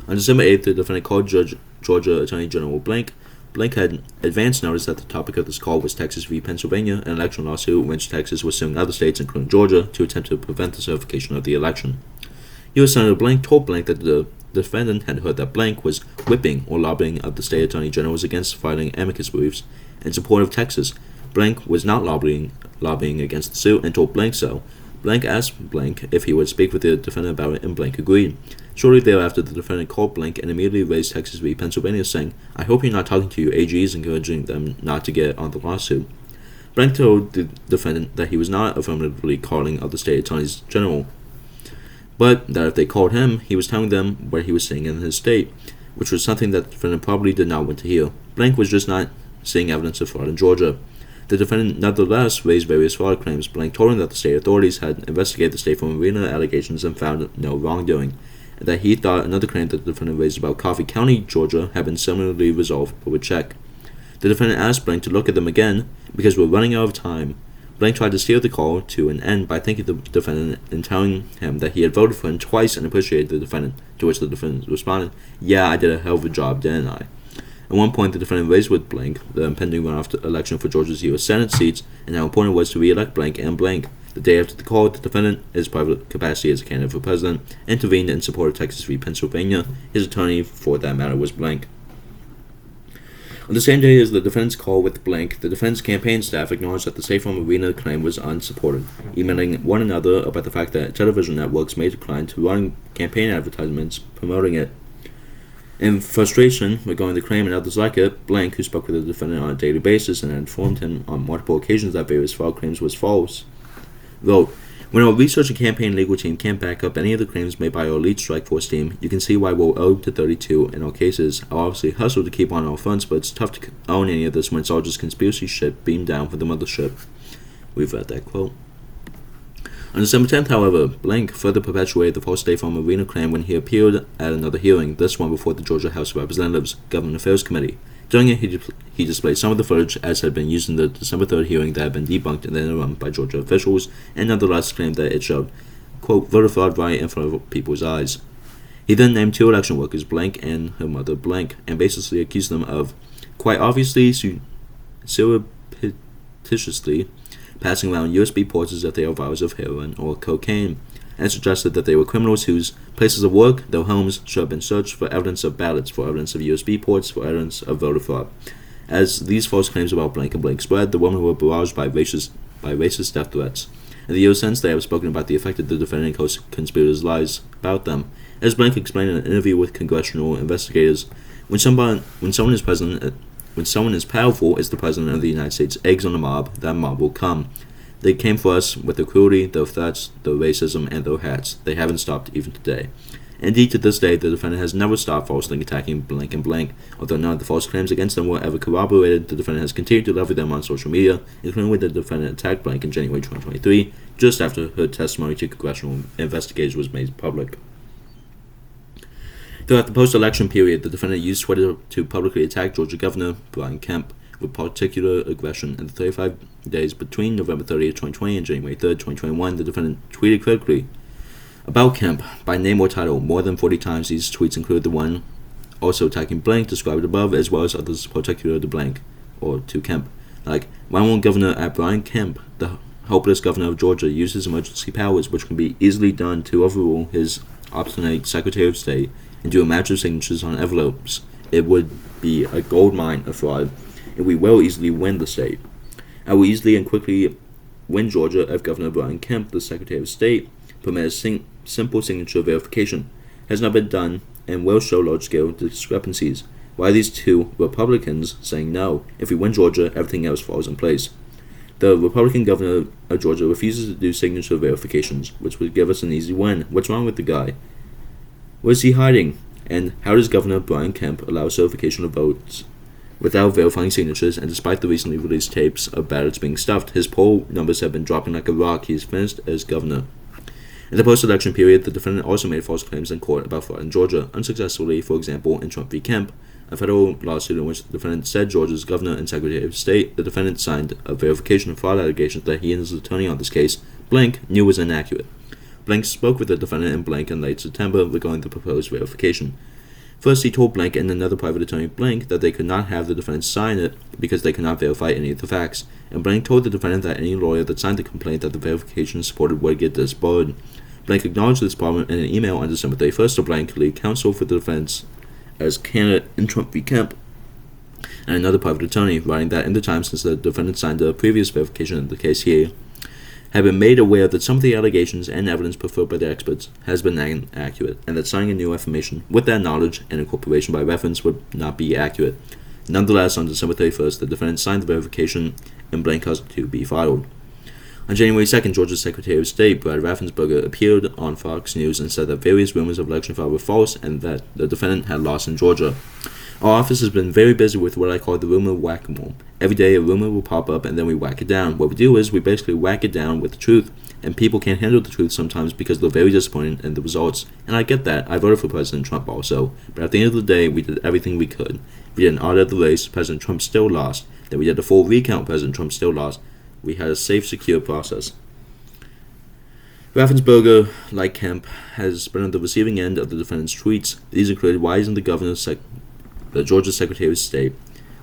On December 8th, the defendant called Georgia Attorney General Blank. Blank had advance notice that the topic of this call was Texas v. Pennsylvania, an election lawsuit in which Texas was suing other states, including Georgia, to attempt to prevent the certification of the election. U.S. Senator Blank told Blank that the defendant had heard that Blank was whipping or lobbying of the state attorney generals against filing amicus briefs in support of Texas. Blank was not lobbying against the suit and told Blank so. Blank asked Blank if he would speak with the defendant about it, and Blank agreed. Shortly thereafter, the defendant called Blank and immediately raised Texas v. Pennsylvania, saying, "I hope you're not talking to your AGs encouraging them not to get on the lawsuit." Blank told the defendant that he was not affirmatively calling other state attorneys general, but that if they called him, he was telling them what he was seeing in his state, which was something that the defendant probably did not want to hear. Blank was just not seeing evidence of fraud in Georgia. The defendant nevertheless raised various fraud claims. Blank told him that the state authorities had investigated the State Farm Arena allegations and found no wrongdoing, and that he thought another claim that the defendant raised about Coffee County, Georgia, had been similarly resolved but would check. The defendant asked Blank to look at them again because we're running out of time. Blank tried to steer the call to an end by thanking the defendant and telling him that he had voted for him twice and appreciated the defendant, to which the defendant responded, "Yeah, I did a hell of a job, didn't I?" At one point, the defendant raised with Blank the impending runoff election for Georgia's U.S. Senate seats and how important it was to re-elect Blank and Blank. The day after the call, the defendant, in his private capacity as a candidate for president, intervened in support of Texas v. Pennsylvania. His attorney, for that matter, was Blank. On the same day as the defendant's call with Blank, the defense campaign staff acknowledged that the State Farm Arena claim was unsupported, emailing one another about the fact that television networks may decline to run campaign advertisements promoting it. In frustration regarding the claim and others like it, Blank, who spoke with the defendant on a daily basis and had informed him on multiple occasions that various fraud claims was false, wrote, When our research and campaign legal team can't back up any of the claims made by our elite strike force team, you can see why we'll owe to 32 in our cases. I'll obviously hustle to keep on our fronts, but it's tough to own any of this when it's all just conspiracy shit beamed down from the mothership. We've read that quote. On December 10th, however, Blank further perpetuated the false State Farm Arena claim when he appeared at another hearing, this one before the Georgia House of Representatives Government Affairs Committee. During it, he displayed some of the footage as had been used in the December 3rd hearing that had been debunked in the interim by Georgia officials, and nonetheless claimed that it showed, quote, voter fraud right in front of people's eyes. He then named 2 election workers, Blank and her mother, Blank, and basically accused them of, quite obviously, surreptitiously passing around USB ports as if they were vials of heroin or cocaine, and suggested that they were criminals whose places of work, their homes, should have been searched for evidence of ballots, for evidence of USB ports, for evidence of voter fraud. As these false claims about Blank and Blank spread, the women were barraged by racist death threats. In the years since, they have spoken about the effect of the defendant and co-conspirators' lies about them. As Blank explained in an interview with congressional investigators, when someone is powerful as the President of the United States eggs on the mob, that mob will come. They came for us with their cruelty, their threats, their racism, and their hats. They haven't stopped even today. Indeed, to this day, the defendant has never stopped falsely attacking Blank and Blank. Although none of the false claims against them were ever corroborated, the defendant has continued to leverage them on social media, including when the defendant attacked Blank in January 2023, just after her testimony to congressional investigators was made public. Throughout the post-election period, the defendant used Twitter to publicly attack Georgia Governor Brian Kemp with particular aggression. In the 35 days between November 30th, 2020 and January 3rd, 2021, the defendant tweeted critically about Kemp by name or title more than 40 times. These tweets include the one also attacking Blank, described above, as well as others particular to Blank or to Kemp. Like, why won't Governor Brian Kemp, the hopeless governor of Georgia, use his emergency powers, which can be easily done to overrule his obstinate Secretary of State, and do a match of signatures on envelopes? It would be a gold mine of fraud, and we will easily win the state. I will easily and quickly win Georgia if Governor Brian Kemp, the Secretary of State, permits simple signature verification. Has not been done and will show large-scale discrepancies. Why are these 2 Republicans saying no? If we win Georgia, everything else falls in place. The Republican governor of Georgia refuses to do signature verifications, which would give us an easy win. What's wrong with the guy? What is he hiding? And how does Governor Brian Kemp allow certification of votes without verifying signatures? And despite the recently released tapes of ballots being stuffed, his poll numbers have been dropping like a rock. He is finished as governor. In the post-election period, the defendant also made false claims in court about fraud in Georgia, unsuccessfully, for example, in Trump v. Kemp, a federal lawsuit in which the defendant said Georgia's governor and Secretary of State, the defendant signed a verification of fraud allegations that he and his attorney on this case, Blank, knew was inaccurate. Blank spoke with the defendant and Blank in late September regarding the proposed verification. First, he told Blank and another private attorney, Blank, that they could not have the defendant sign it because they could not verify any of the facts, and Blank told the defendant that any lawyer that signed the complaint that the verification supported would get disbarred. Blank acknowledged this problem in an email on December 31st to Blank, lead counsel for the defense as candidate in Trump v. Kemp, and another private attorney, writing that in the time since the defendant signed a previous verification in the case, he had been made aware that some of the allegations and evidence preferred by the experts has been inaccurate, and that signing a new affirmation with that knowledge and incorporation by reference would not be accurate. Nonetheless, on December 31st, the defendant signed the verification and Blank caused it to be filed. On January 2nd, Georgia's Secretary of State, Brad Raffensperger, appeared on Fox News and said that various rumors of election fraud were false and that the defendant had lost in Georgia. Our office has been very busy with what I call the rumor whack-a-mole. Every day a rumor will pop up and then we whack it down. What we do is we basically whack it down with the truth, and people can't handle the truth sometimes because they're very disappointed in the results. And I get that. I voted for President Trump also. But at the end of the day, we did everything we could. We did an audit of the race. President Trump still lost. Then we did a full recount. President Trump still lost. We had a safe, secure process. Raffensperger, like Kemp, has been on the receiving end of the defendant's tweets. These included, why isn't the Georgia Secretary of State,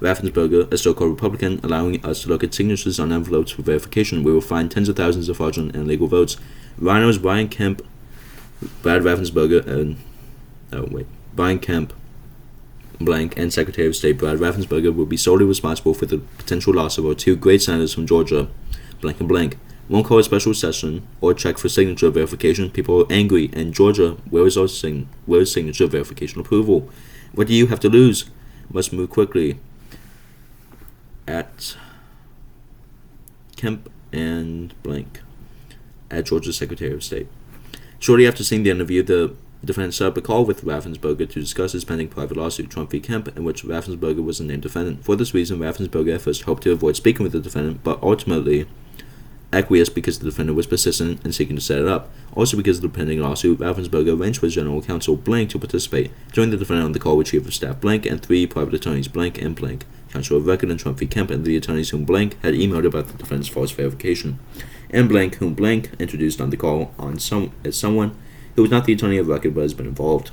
Raffensperger, a so-called Republican, allowing us to look at signatures on envelopes for verification? We will find tens of thousands of fraudulent and illegal votes. Rhinos Brian Kemp, Brad Raffensperger, Brian Kemp, Blank, and Secretary of State Brad Raffensperger will be solely responsible for the potential loss of our 2 great senators from Georgia, Blank and Blank. Won't call a special session or check for signature verification. People are angry, and Georgia, where is signature verification approval? What do you have to lose? Must move quickly. At Kemp and Blank. at Georgia's Secretary of State. Shortly after seeing the interview, the defendant set up a call with Raffensperger to discuss his pending private lawsuit, Trump v. Kemp, in which Raffensperger was the named defendant. For this reason, Raffensperger at first hoped to avoid speaking with the defendant, but ultimately acquiesced because the defendant was persistent in seeking to set it up. Also because of the pending lawsuit, Raffensperger arranged for his general counsel, Blank, to participate, joining the defendant on the call with Chief of Staff Blank and 3 private attorneys, Blank and Blank, counsel of record and Trump v. Kemp, and the attorneys whom Blank had emailed about the defendant's false verification, and Blank, whom Blank introduced on the call as someone who was not the attorney of record but has been involved.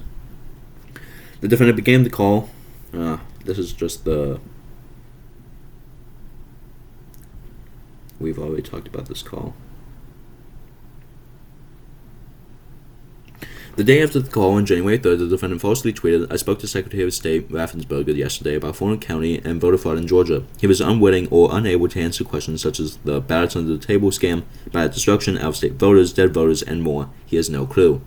The defendant began the call. This is just the... We've already talked about this call. The day after the call, on January 3rd, the defendant falsely tweeted, "I spoke to Secretary of State Raffensperger yesterday about Fulton County and voter fraud in Georgia. He was unwilling or unable to answer questions such as the ballots under the table scam, ballot destruction, out-of-state voters, dead voters, and more. He has no clue."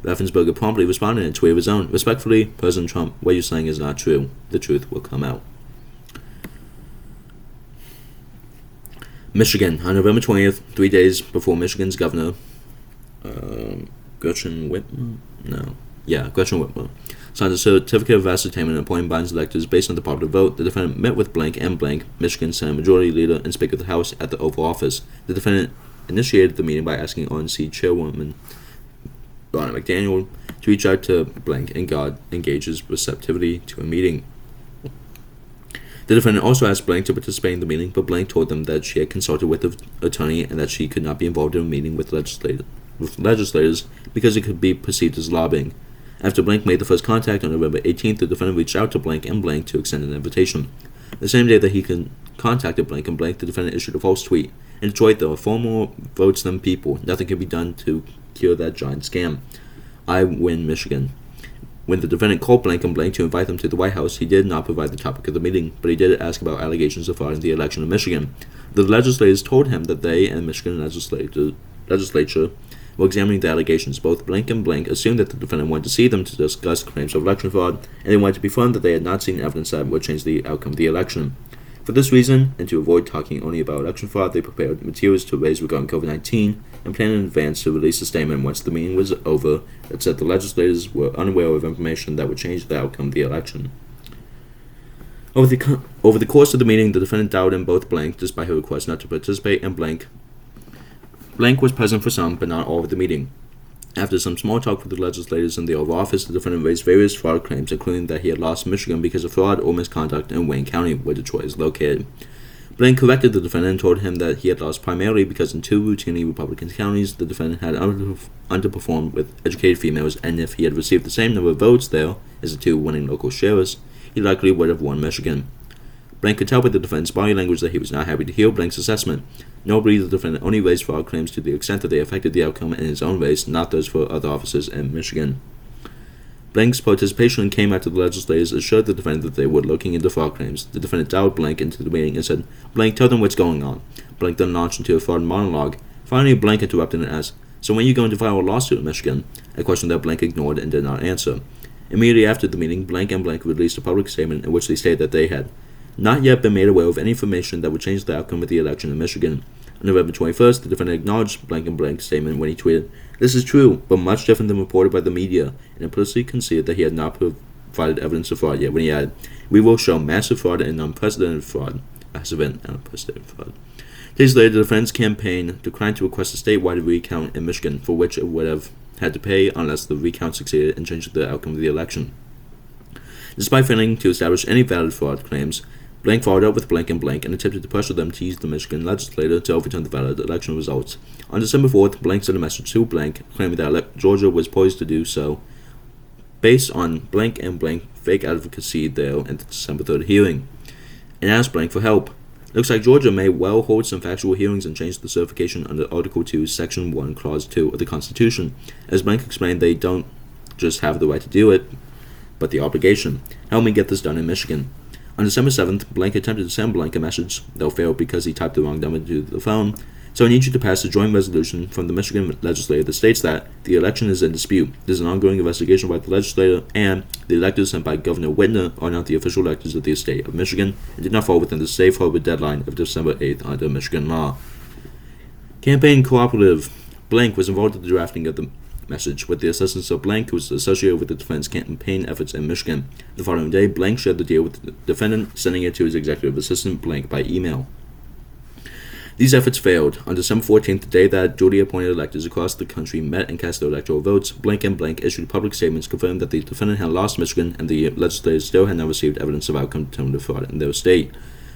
Raffensperger promptly responded in a tweet of his own, "Respectfully, President Trump, what you're saying is not true. The truth will come out." Michigan. On November 20th, 3 days before Michigan's governor, Gretchen Whitmer, signed a certificate of ascertainment appointing Biden's electors based on the popular vote, the defendant met with Blank and Blank, Michigan Senate Majority Leader and Speaker of the House, at the Oval Office. The defendant initiated the meeting by asking RNC Chairwoman Ronna McDaniel to reach out to Blank and gauge his receptivity to a meeting. The defendant also asked Blank to participate in the meeting, but Blank told them that she had consulted with the attorney and that she could not be involved in a meeting with legislators because it could be perceived as lobbying. After Blank made the first contact on November 18th, the defendant reached out to Blank and Blank to extend an invitation. The same day that he contacted Blank and Blank, the defendant issued a false tweet. "In Detroit, there are far more votes than people. Nothing can be done to cure that giant scam. I win Michigan." When the defendant called Blank and Blank to invite them to the White House, he did not provide the topic of the meeting, but he did ask about allegations of fraud in the election of Michigan. The legislators told him that they and the Michigan legislature were examining the allegations. Both Blank and Blank assumed that the defendant wanted to see them to discuss claims of election fraud, and they wanted to be firm that they had not seen evidence that would change the outcome of the election. For this reason, and to avoid talking only about election fraud, they prepared materials to raise regarding COVID-19 and planned in advance to release a statement once the meeting was over that said the legislators were unaware of information that would change the outcome of the election. Over the course of the meeting, the defendant doubted both Blank, despite her request not to participate, and Blank was present for some, but not all of the meeting. After some small talk with the legislators in the Oval Office, the defendant raised various fraud claims, including that he had lost Michigan because of fraud or misconduct in Wayne County, where Detroit is located. Blank corrected the defendant and told him that he had lost primarily because in 2 routinely Republican counties, the defendant had underperformed with educated females, and if he had received the same number of votes there as the 2 winning local sheriffs, he likely would have won Michigan. Blank could tell by the defendant's body language that he was not happy to hear Blank's assessment. Notably, the defendant only raised fraud claims to the extent that they affected the outcome in his own race, not those for other offices in Michigan. Blank's participation came after the legislators assured the defendant that they were looking into fraud claims. The defendant dialed Blank into the meeting and said, "Blank, tell them what's going on." Blank then launched into a fraud monologue. Finally, Blank interrupted and asked, "So when are you going to file a lawsuit in Michigan?" A question that Blank ignored and did not answer. Immediately after the meeting, Blank and Blank released a public statement in which they stated that they had not yet been made aware of any information that would change the outcome of the election in Michigan. On November 21st, the defendant acknowledged Blank and Blank's statement when he tweeted, "This is true, but much different than reported by the media," and implicitly conceded that he had not provided evidence of fraud yet when he added, "We will show massive fraud and unprecedented fraud." Days later, the defendant's campaign declined to request a statewide recount in Michigan, for which it would have had to pay unless the recount succeeded and changed the outcome of the election. Despite failing to establish any valid fraud claims, Blank followed up with Blank and Blank and attempted to pressure them to use the Michigan legislature to overturn the valid election results. On December 4th, Blank sent a message to Blank claiming that Georgia was poised to do so based on Blank and Blank fake advocacy there at the December 3rd hearing, and asked Blank for help. Looks like Georgia may well hold some factual hearings and change the certification under Article 2, Section 1, Clause 2 of the Constitution. As Blank explained, they don't just have the right to do it, but the obligation. Help me get this done in Michigan. On December 7th, Blank attempted to send Blank a message, though failed because he typed the wrong number to the phone. "So I need you to pass a joint resolution from the Michigan legislature that states that the election is in dispute. There's an ongoing investigation by the legislature, and the electors sent by Governor Whitmer are not the official electors of the state of Michigan and did not fall within the safe harbor deadline of December 8th under Michigan law." Campaign cooperative. Blank was involved in the drafting of the message with the assistance of Blank, who was associated with the defense campaign efforts in Michigan. The following day, Blank shared the deal with the defendant, sending it to his executive assistant, Blank, by email. These efforts failed. On December 14th, the day that duly appointed electors across the country met and cast their electoral votes, Blank and Blank issued public statements confirming that the defendant had lost Michigan and the legislators still had not received evidence of outcome determinative fraud in their state.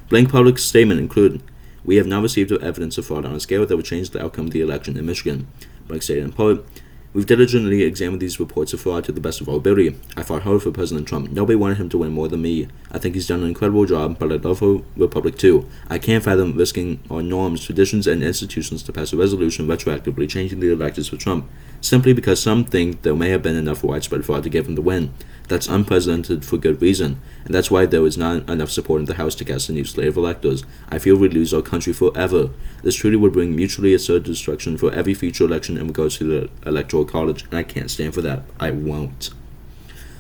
Blank's public statement included, "We have now received evidence of fraud on a scale that would change the outcome of the election in Michigan." Blank stated in part, "We've diligently examined these reports of fraud to the best of our ability. I fought hard for President Trump. Nobody wanted him to win more than me. I think he's done an incredible job, but I love our republic too. I can't fathom risking our norms, traditions, and institutions to pass a resolution retroactively changing the electors for Trump, simply because some think there may have been enough widespread fraud to give him the win. That's unprecedented for good reason, and that's why there is not enough support in the House to cast a new slate of electors. I feel we'd lose our country forever. This truly would bring mutually assured destruction for every future election in regards to the Electoral College, and I can't stand for that. I won't."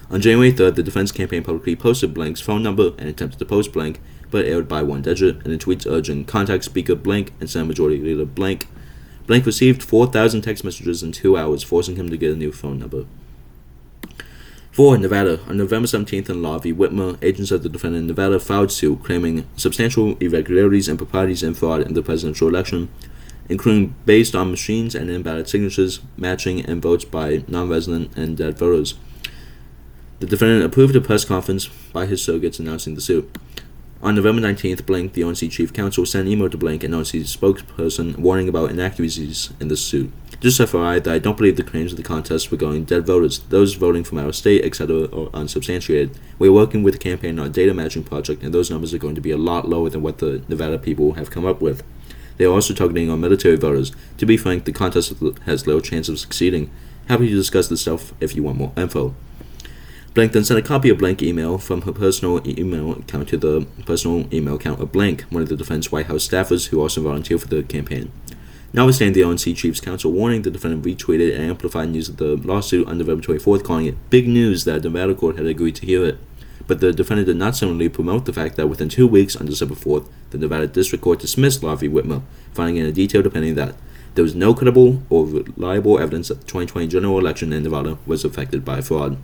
On January 3rd, the defense campaign publicly posted Blank's phone number and attempted to post Blank, but erred by one digit, and in tweets urging contact Speaker Blank and Senate Majority Leader Blank. Blank received 4,000 text messages in 2 hours, forcing him to get a new phone number. 4. Nevada. On November 17th in Law v. Whitmer, agents of the defendant in Nevada filed suit claiming substantial irregularities and improprieties and fraud in the presidential election, including based on machines and invalid signatures, matching, and votes by non-resident and dead voters. The defendant approved a press conference by his surrogates announcing the suit. On November 19th, Blank, the ONC chief counsel, sent an email to Blank, an ONC spokesperson, warning about inaccuracies in this suit. Just FYI that I don't believe the claims of the contest regarding dead voters, those voting from out of state, etc. are unsubstantiated. We are working with the campaign on a data matching project, and those numbers are going to be a lot lower than what the Nevada people have come up with. They are also targeting on military voters. To be frank, the contest has little chance of succeeding. Happy to discuss this stuff if you want more info. Blank then sent a copy of Blank email from her personal email account to the personal email account of Blank, one of the defense White House staffers who also volunteered for the campaign. Notwithstanding the ONC chief's counsel warning, the defendant retweeted and amplified news of the lawsuit on November 24th, calling it big news that the Nevada court had agreed to hear it. But the defendant did not similarly promote the fact that within 2 weeks, on December 4th, the Nevada District Court dismissed Law v. Whitmer, finding in a detailed opinion that there was no credible or reliable evidence that the 2020 general election in Nevada was affected by fraud,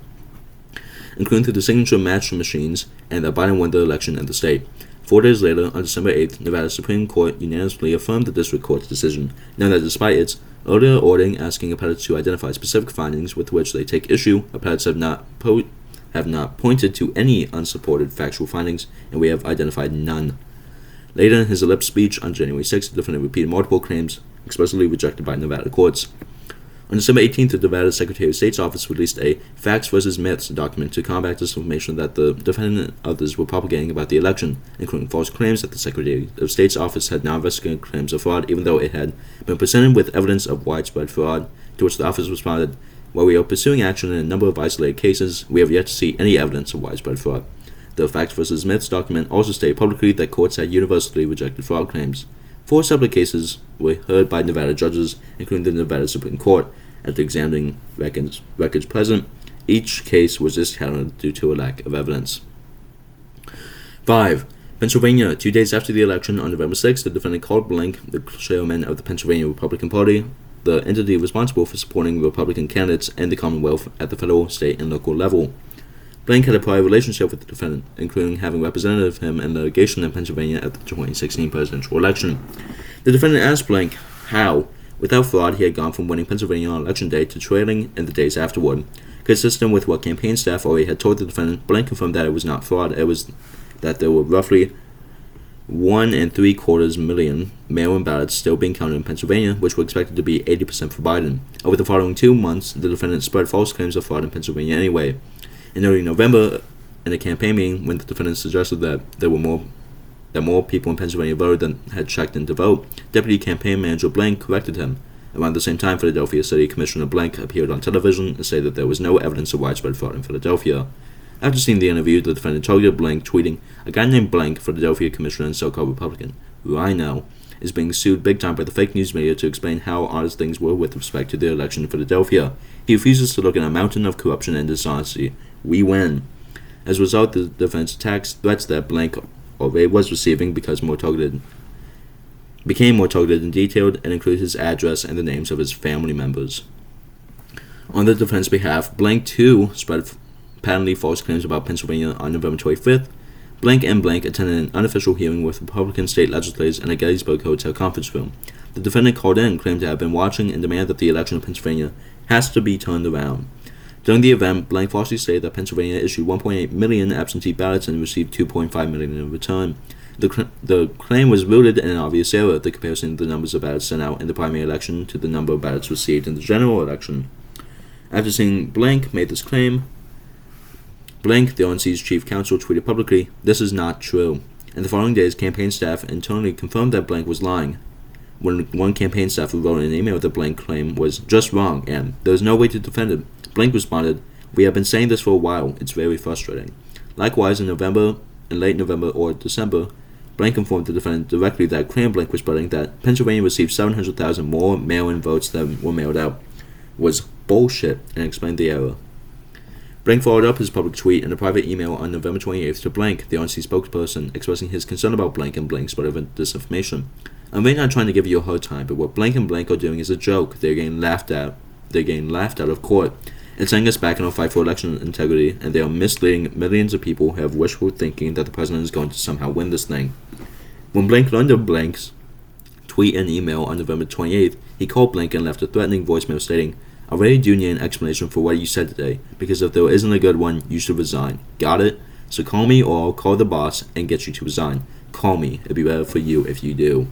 including through the signature match machines, and that Biden won the election in the state. 4 days later, on December 8th, Nevada Supreme Court unanimously affirmed the district court's decision, noting that despite its earlier ordering asking appellates to identify specific findings with which they take issue, appellates have not pointed to any unsupported factual findings, and we have identified none. Later in his ellipse speech on January 6th, the defendant repeated multiple claims explicitly rejected by Nevada courts. On December 18th, the Nevada Secretary of State's office released a Facts vs. Myths document to combat disinformation that the defendant and others were propagating about the election, including false claims that the Secretary of State's office had now investigated claims of fraud, even though it had been presented with evidence of widespread fraud, to which the office responded, "While we are pursuing action in a number of isolated cases, we have yet to see any evidence of widespread fraud." The Facts vs. Myths document also stated publicly that courts had universally rejected fraud claims. 4 separate cases were heard by Nevada judges, including the Nevada Supreme Court. After examining records present, each case was discounted due to a lack of evidence. 5. Pennsylvania. 2 days after the election, on November 6th, the defendant called Blank, the chairman of the Pennsylvania Republican Party, the entity responsible for supporting Republican candidates and the Commonwealth at the federal, state, and local level. Blank had a prior relationship with the defendant, including having represented him in litigation in Pennsylvania at the 2016 presidential election. The defendant asked Blank how, without fraud, he had gone from winning Pennsylvania on election day to trailing in the days afterward. Consistent with what campaign staff already had told the defendant, Blank confirmed that it was not fraud. It was that there were roughly 1.75 million mail-in ballots still being counted in Pennsylvania, which were expected to be 80% for Biden. Over the following 2 months, the defendant spread false claims of fraud in Pennsylvania anyway. In early November, in a campaign meeting, when the defendant suggested that more people in Pennsylvania voted than had checked in to vote, Deputy Campaign Manager Blank corrected him. Around the same time, Philadelphia City Commissioner Blank appeared on television and said that there was no evidence of widespread fraud in Philadelphia. After seeing the interview, the defendant targeted Blank, tweeting, "A guy named Blank, Philadelphia Commissioner and so-called Republican, who I know, is being sued big time by the fake news media to explain how honest things were with respect to the election in Philadelphia. He refuses to look at a mountain of corruption and dishonesty. We win." As a result, the defense attacks threats that Blank already was receiving because more targeted became more targeted and detailed and included his address and the names of his family members. On the defense's behalf, Blank too spread patently false claims about Pennsylvania on November 25th. Blank and Blank attended an unofficial hearing with Republican state legislators in a Gettysburg hotel conference room. The defendant called in claimed to have been watching and demanded that the election of Pennsylvania has to be turned around. During the event, Blank falsely stated that Pennsylvania issued 1.8 million absentee ballots and received 2.5 million in return. The claim was rooted in an obvious error, the comparison of the numbers of ballots sent out in the primary election to the number of ballots received in the general election. After seeing Blank made this claim, Blank, the RNC's chief counsel, tweeted publicly, "This is not true." In the following days, campaign staff internally confirmed that Blank was lying. When one campaign staffer wrote in an email that Blank claim was just wrong and there was no way to defend it, Blank responded, "We have been saying this for a while. It's very frustrating." Likewise, in late November or December, Blank informed the defendant directly that claim Blank was spreading that Pennsylvania received 700,000 more mail-in votes than were mailed out was bullshit and explained the error. Blank followed up his public tweet in a private email on November 28th to Blank, the RNC spokesperson, expressing his concern about Blank and Blank's spread of disinformation. "I'm really not trying to give you a hard time, but what Blank and Blank are doing is a joke. They're getting laughed out of court. It's setting us back in our fight for election integrity, and they are misleading millions of people who have wishful thinking that the president is going to somehow win this thing." When Blank learned of Blank's tweet and email on November 28th, he called Blank and left a threatening voicemail stating, "I really do need an explanation for what you said today, because if there isn't a good one, you should resign. Got it? So call me or I'll call the boss and get you to resign. Call me. It'd be better for you if you do."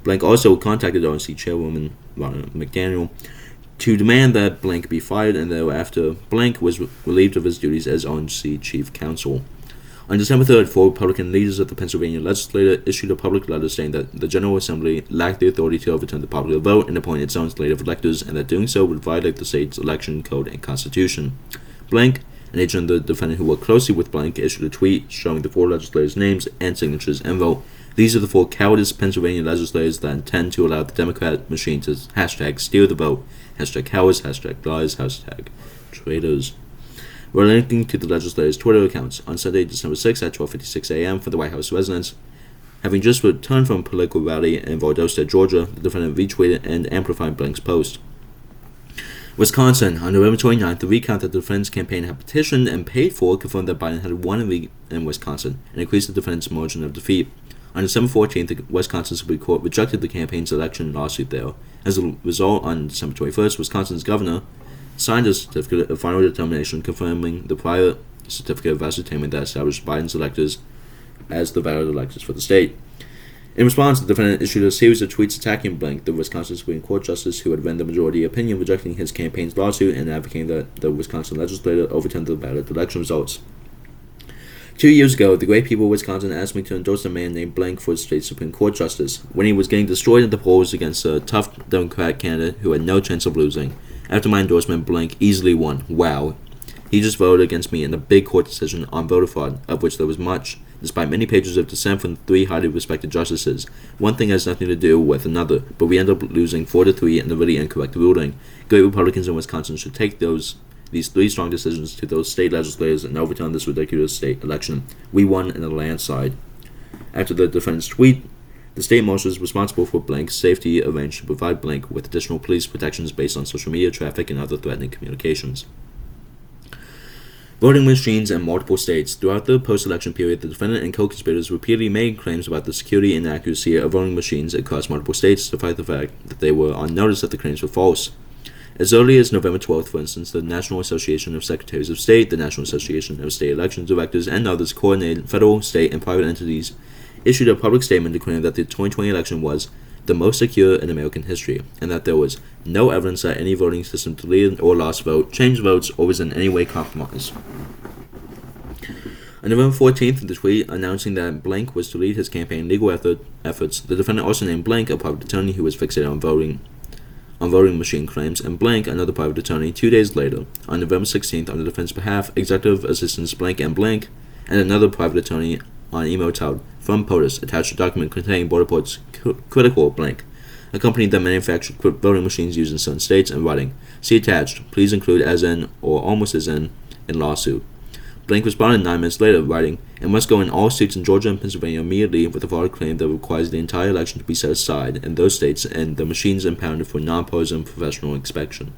Blank also contacted RNC chairwoman Ronna McDaniel to demand that Blank be fired, and thereafter Blank was relieved of his duties as RNC chief counsel. On December 3rd, 4 Republican leaders of the Pennsylvania legislature issued a public letter saying that the General Assembly lacked the authority to overturn the popular vote and appoint its own slate of electors, and that doing so would violate the state's election code and constitution. Blank, an agent of the defendant who worked closely with Blank, issued a tweet showing the 4 legislators' names and signatures and wrote, "These are the 4 cowardice Pennsylvania legislators that intend to allow the Democrat machine to hashtag steal the vote, hashtag cowards, hashtag lies, hashtag traitors." We're linking to the legislators' Twitter accounts on Sunday, December 6th at 12:56 a.m. for the White House residence. Having just returned from a political rally in Valdosta, Georgia, the defendant retweeted and amplified Blank's post. Wisconsin. On November 29th, the recount that the defendant's campaign had petitioned and paid for confirmed that Biden had won in Wisconsin and increased the defendant's margin of defeat. On December 14th, the Wisconsin Supreme Court rejected the campaign's election lawsuit there. As a result, on December 21st, Wisconsin's governor signed a certificate of final determination confirming the prior certificate of ascertainment that established Biden's electors as the valid electors for the state. In response, the defendant issued a series of tweets attacking Blank, the Wisconsin Supreme Court justice who had rendered the majority opinion rejecting his campaign's lawsuit and advocating that the Wisconsin legislature overturn the valid election results. 2 years ago, the great people of Wisconsin asked me to endorse a man named Blank for state Supreme Court justice when he was getting destroyed at the polls against a tough Democrat candidate who had no chance of losing. After my endorsement, Blank easily won. Wow. He just voted against me in a big court decision on voter fraud, of which there was much, despite many pages of dissent from 3 highly respected justices. One thing has nothing to do with another, but we end up losing 4-3 in a really incorrect ruling. Great Republicans in Wisconsin should take these 3 strong decisions to those state legislators and overturn this ridiculous state election. We won in a landslide. After the defendant's tweet, the state marshals responsible for Blank's safety arranged to provide Blank with additional police protections based on social media traffic and other threatening communications. Voting machines in multiple states. Throughout the post-election period, the defendant and co-conspirators repeatedly made claims about the security and accuracy of voting machines across multiple states, despite the fact that they were on notice that the claims were false. As early as November 12th, for instance, the National Association of Secretaries of State, the National Association of State Election Directors, and others coordinated federal, state, and private entities issued a public statement declaring that the 2020 election was the most secure in American history, and that there was no evidence that any voting system deleted or lost vote, changed votes, or was in any way compromised. On November 14th, the tweet announcing that Blank was to lead his campaign legal efforts, the defendant also named Blank a private attorney who was fixated on voting machine claims, and Blank, another private attorney, 2 days later. On November 16th, on the defense's behalf, Executive Assistants Blank, and another private attorney on email titled "From POTUS" attached a document containing board reports critical of Blank, a company that manufactured voting machines used in certain states, and writing, "See attached, please include as in or almost as in lawsuit." Blank responded 9 minutes later, writing, "It must go in all states in Georgia and Pennsylvania immediately with a valid claim that requires the entire election to be set aside in those states and the machines impounded for non-partisan professional inspection."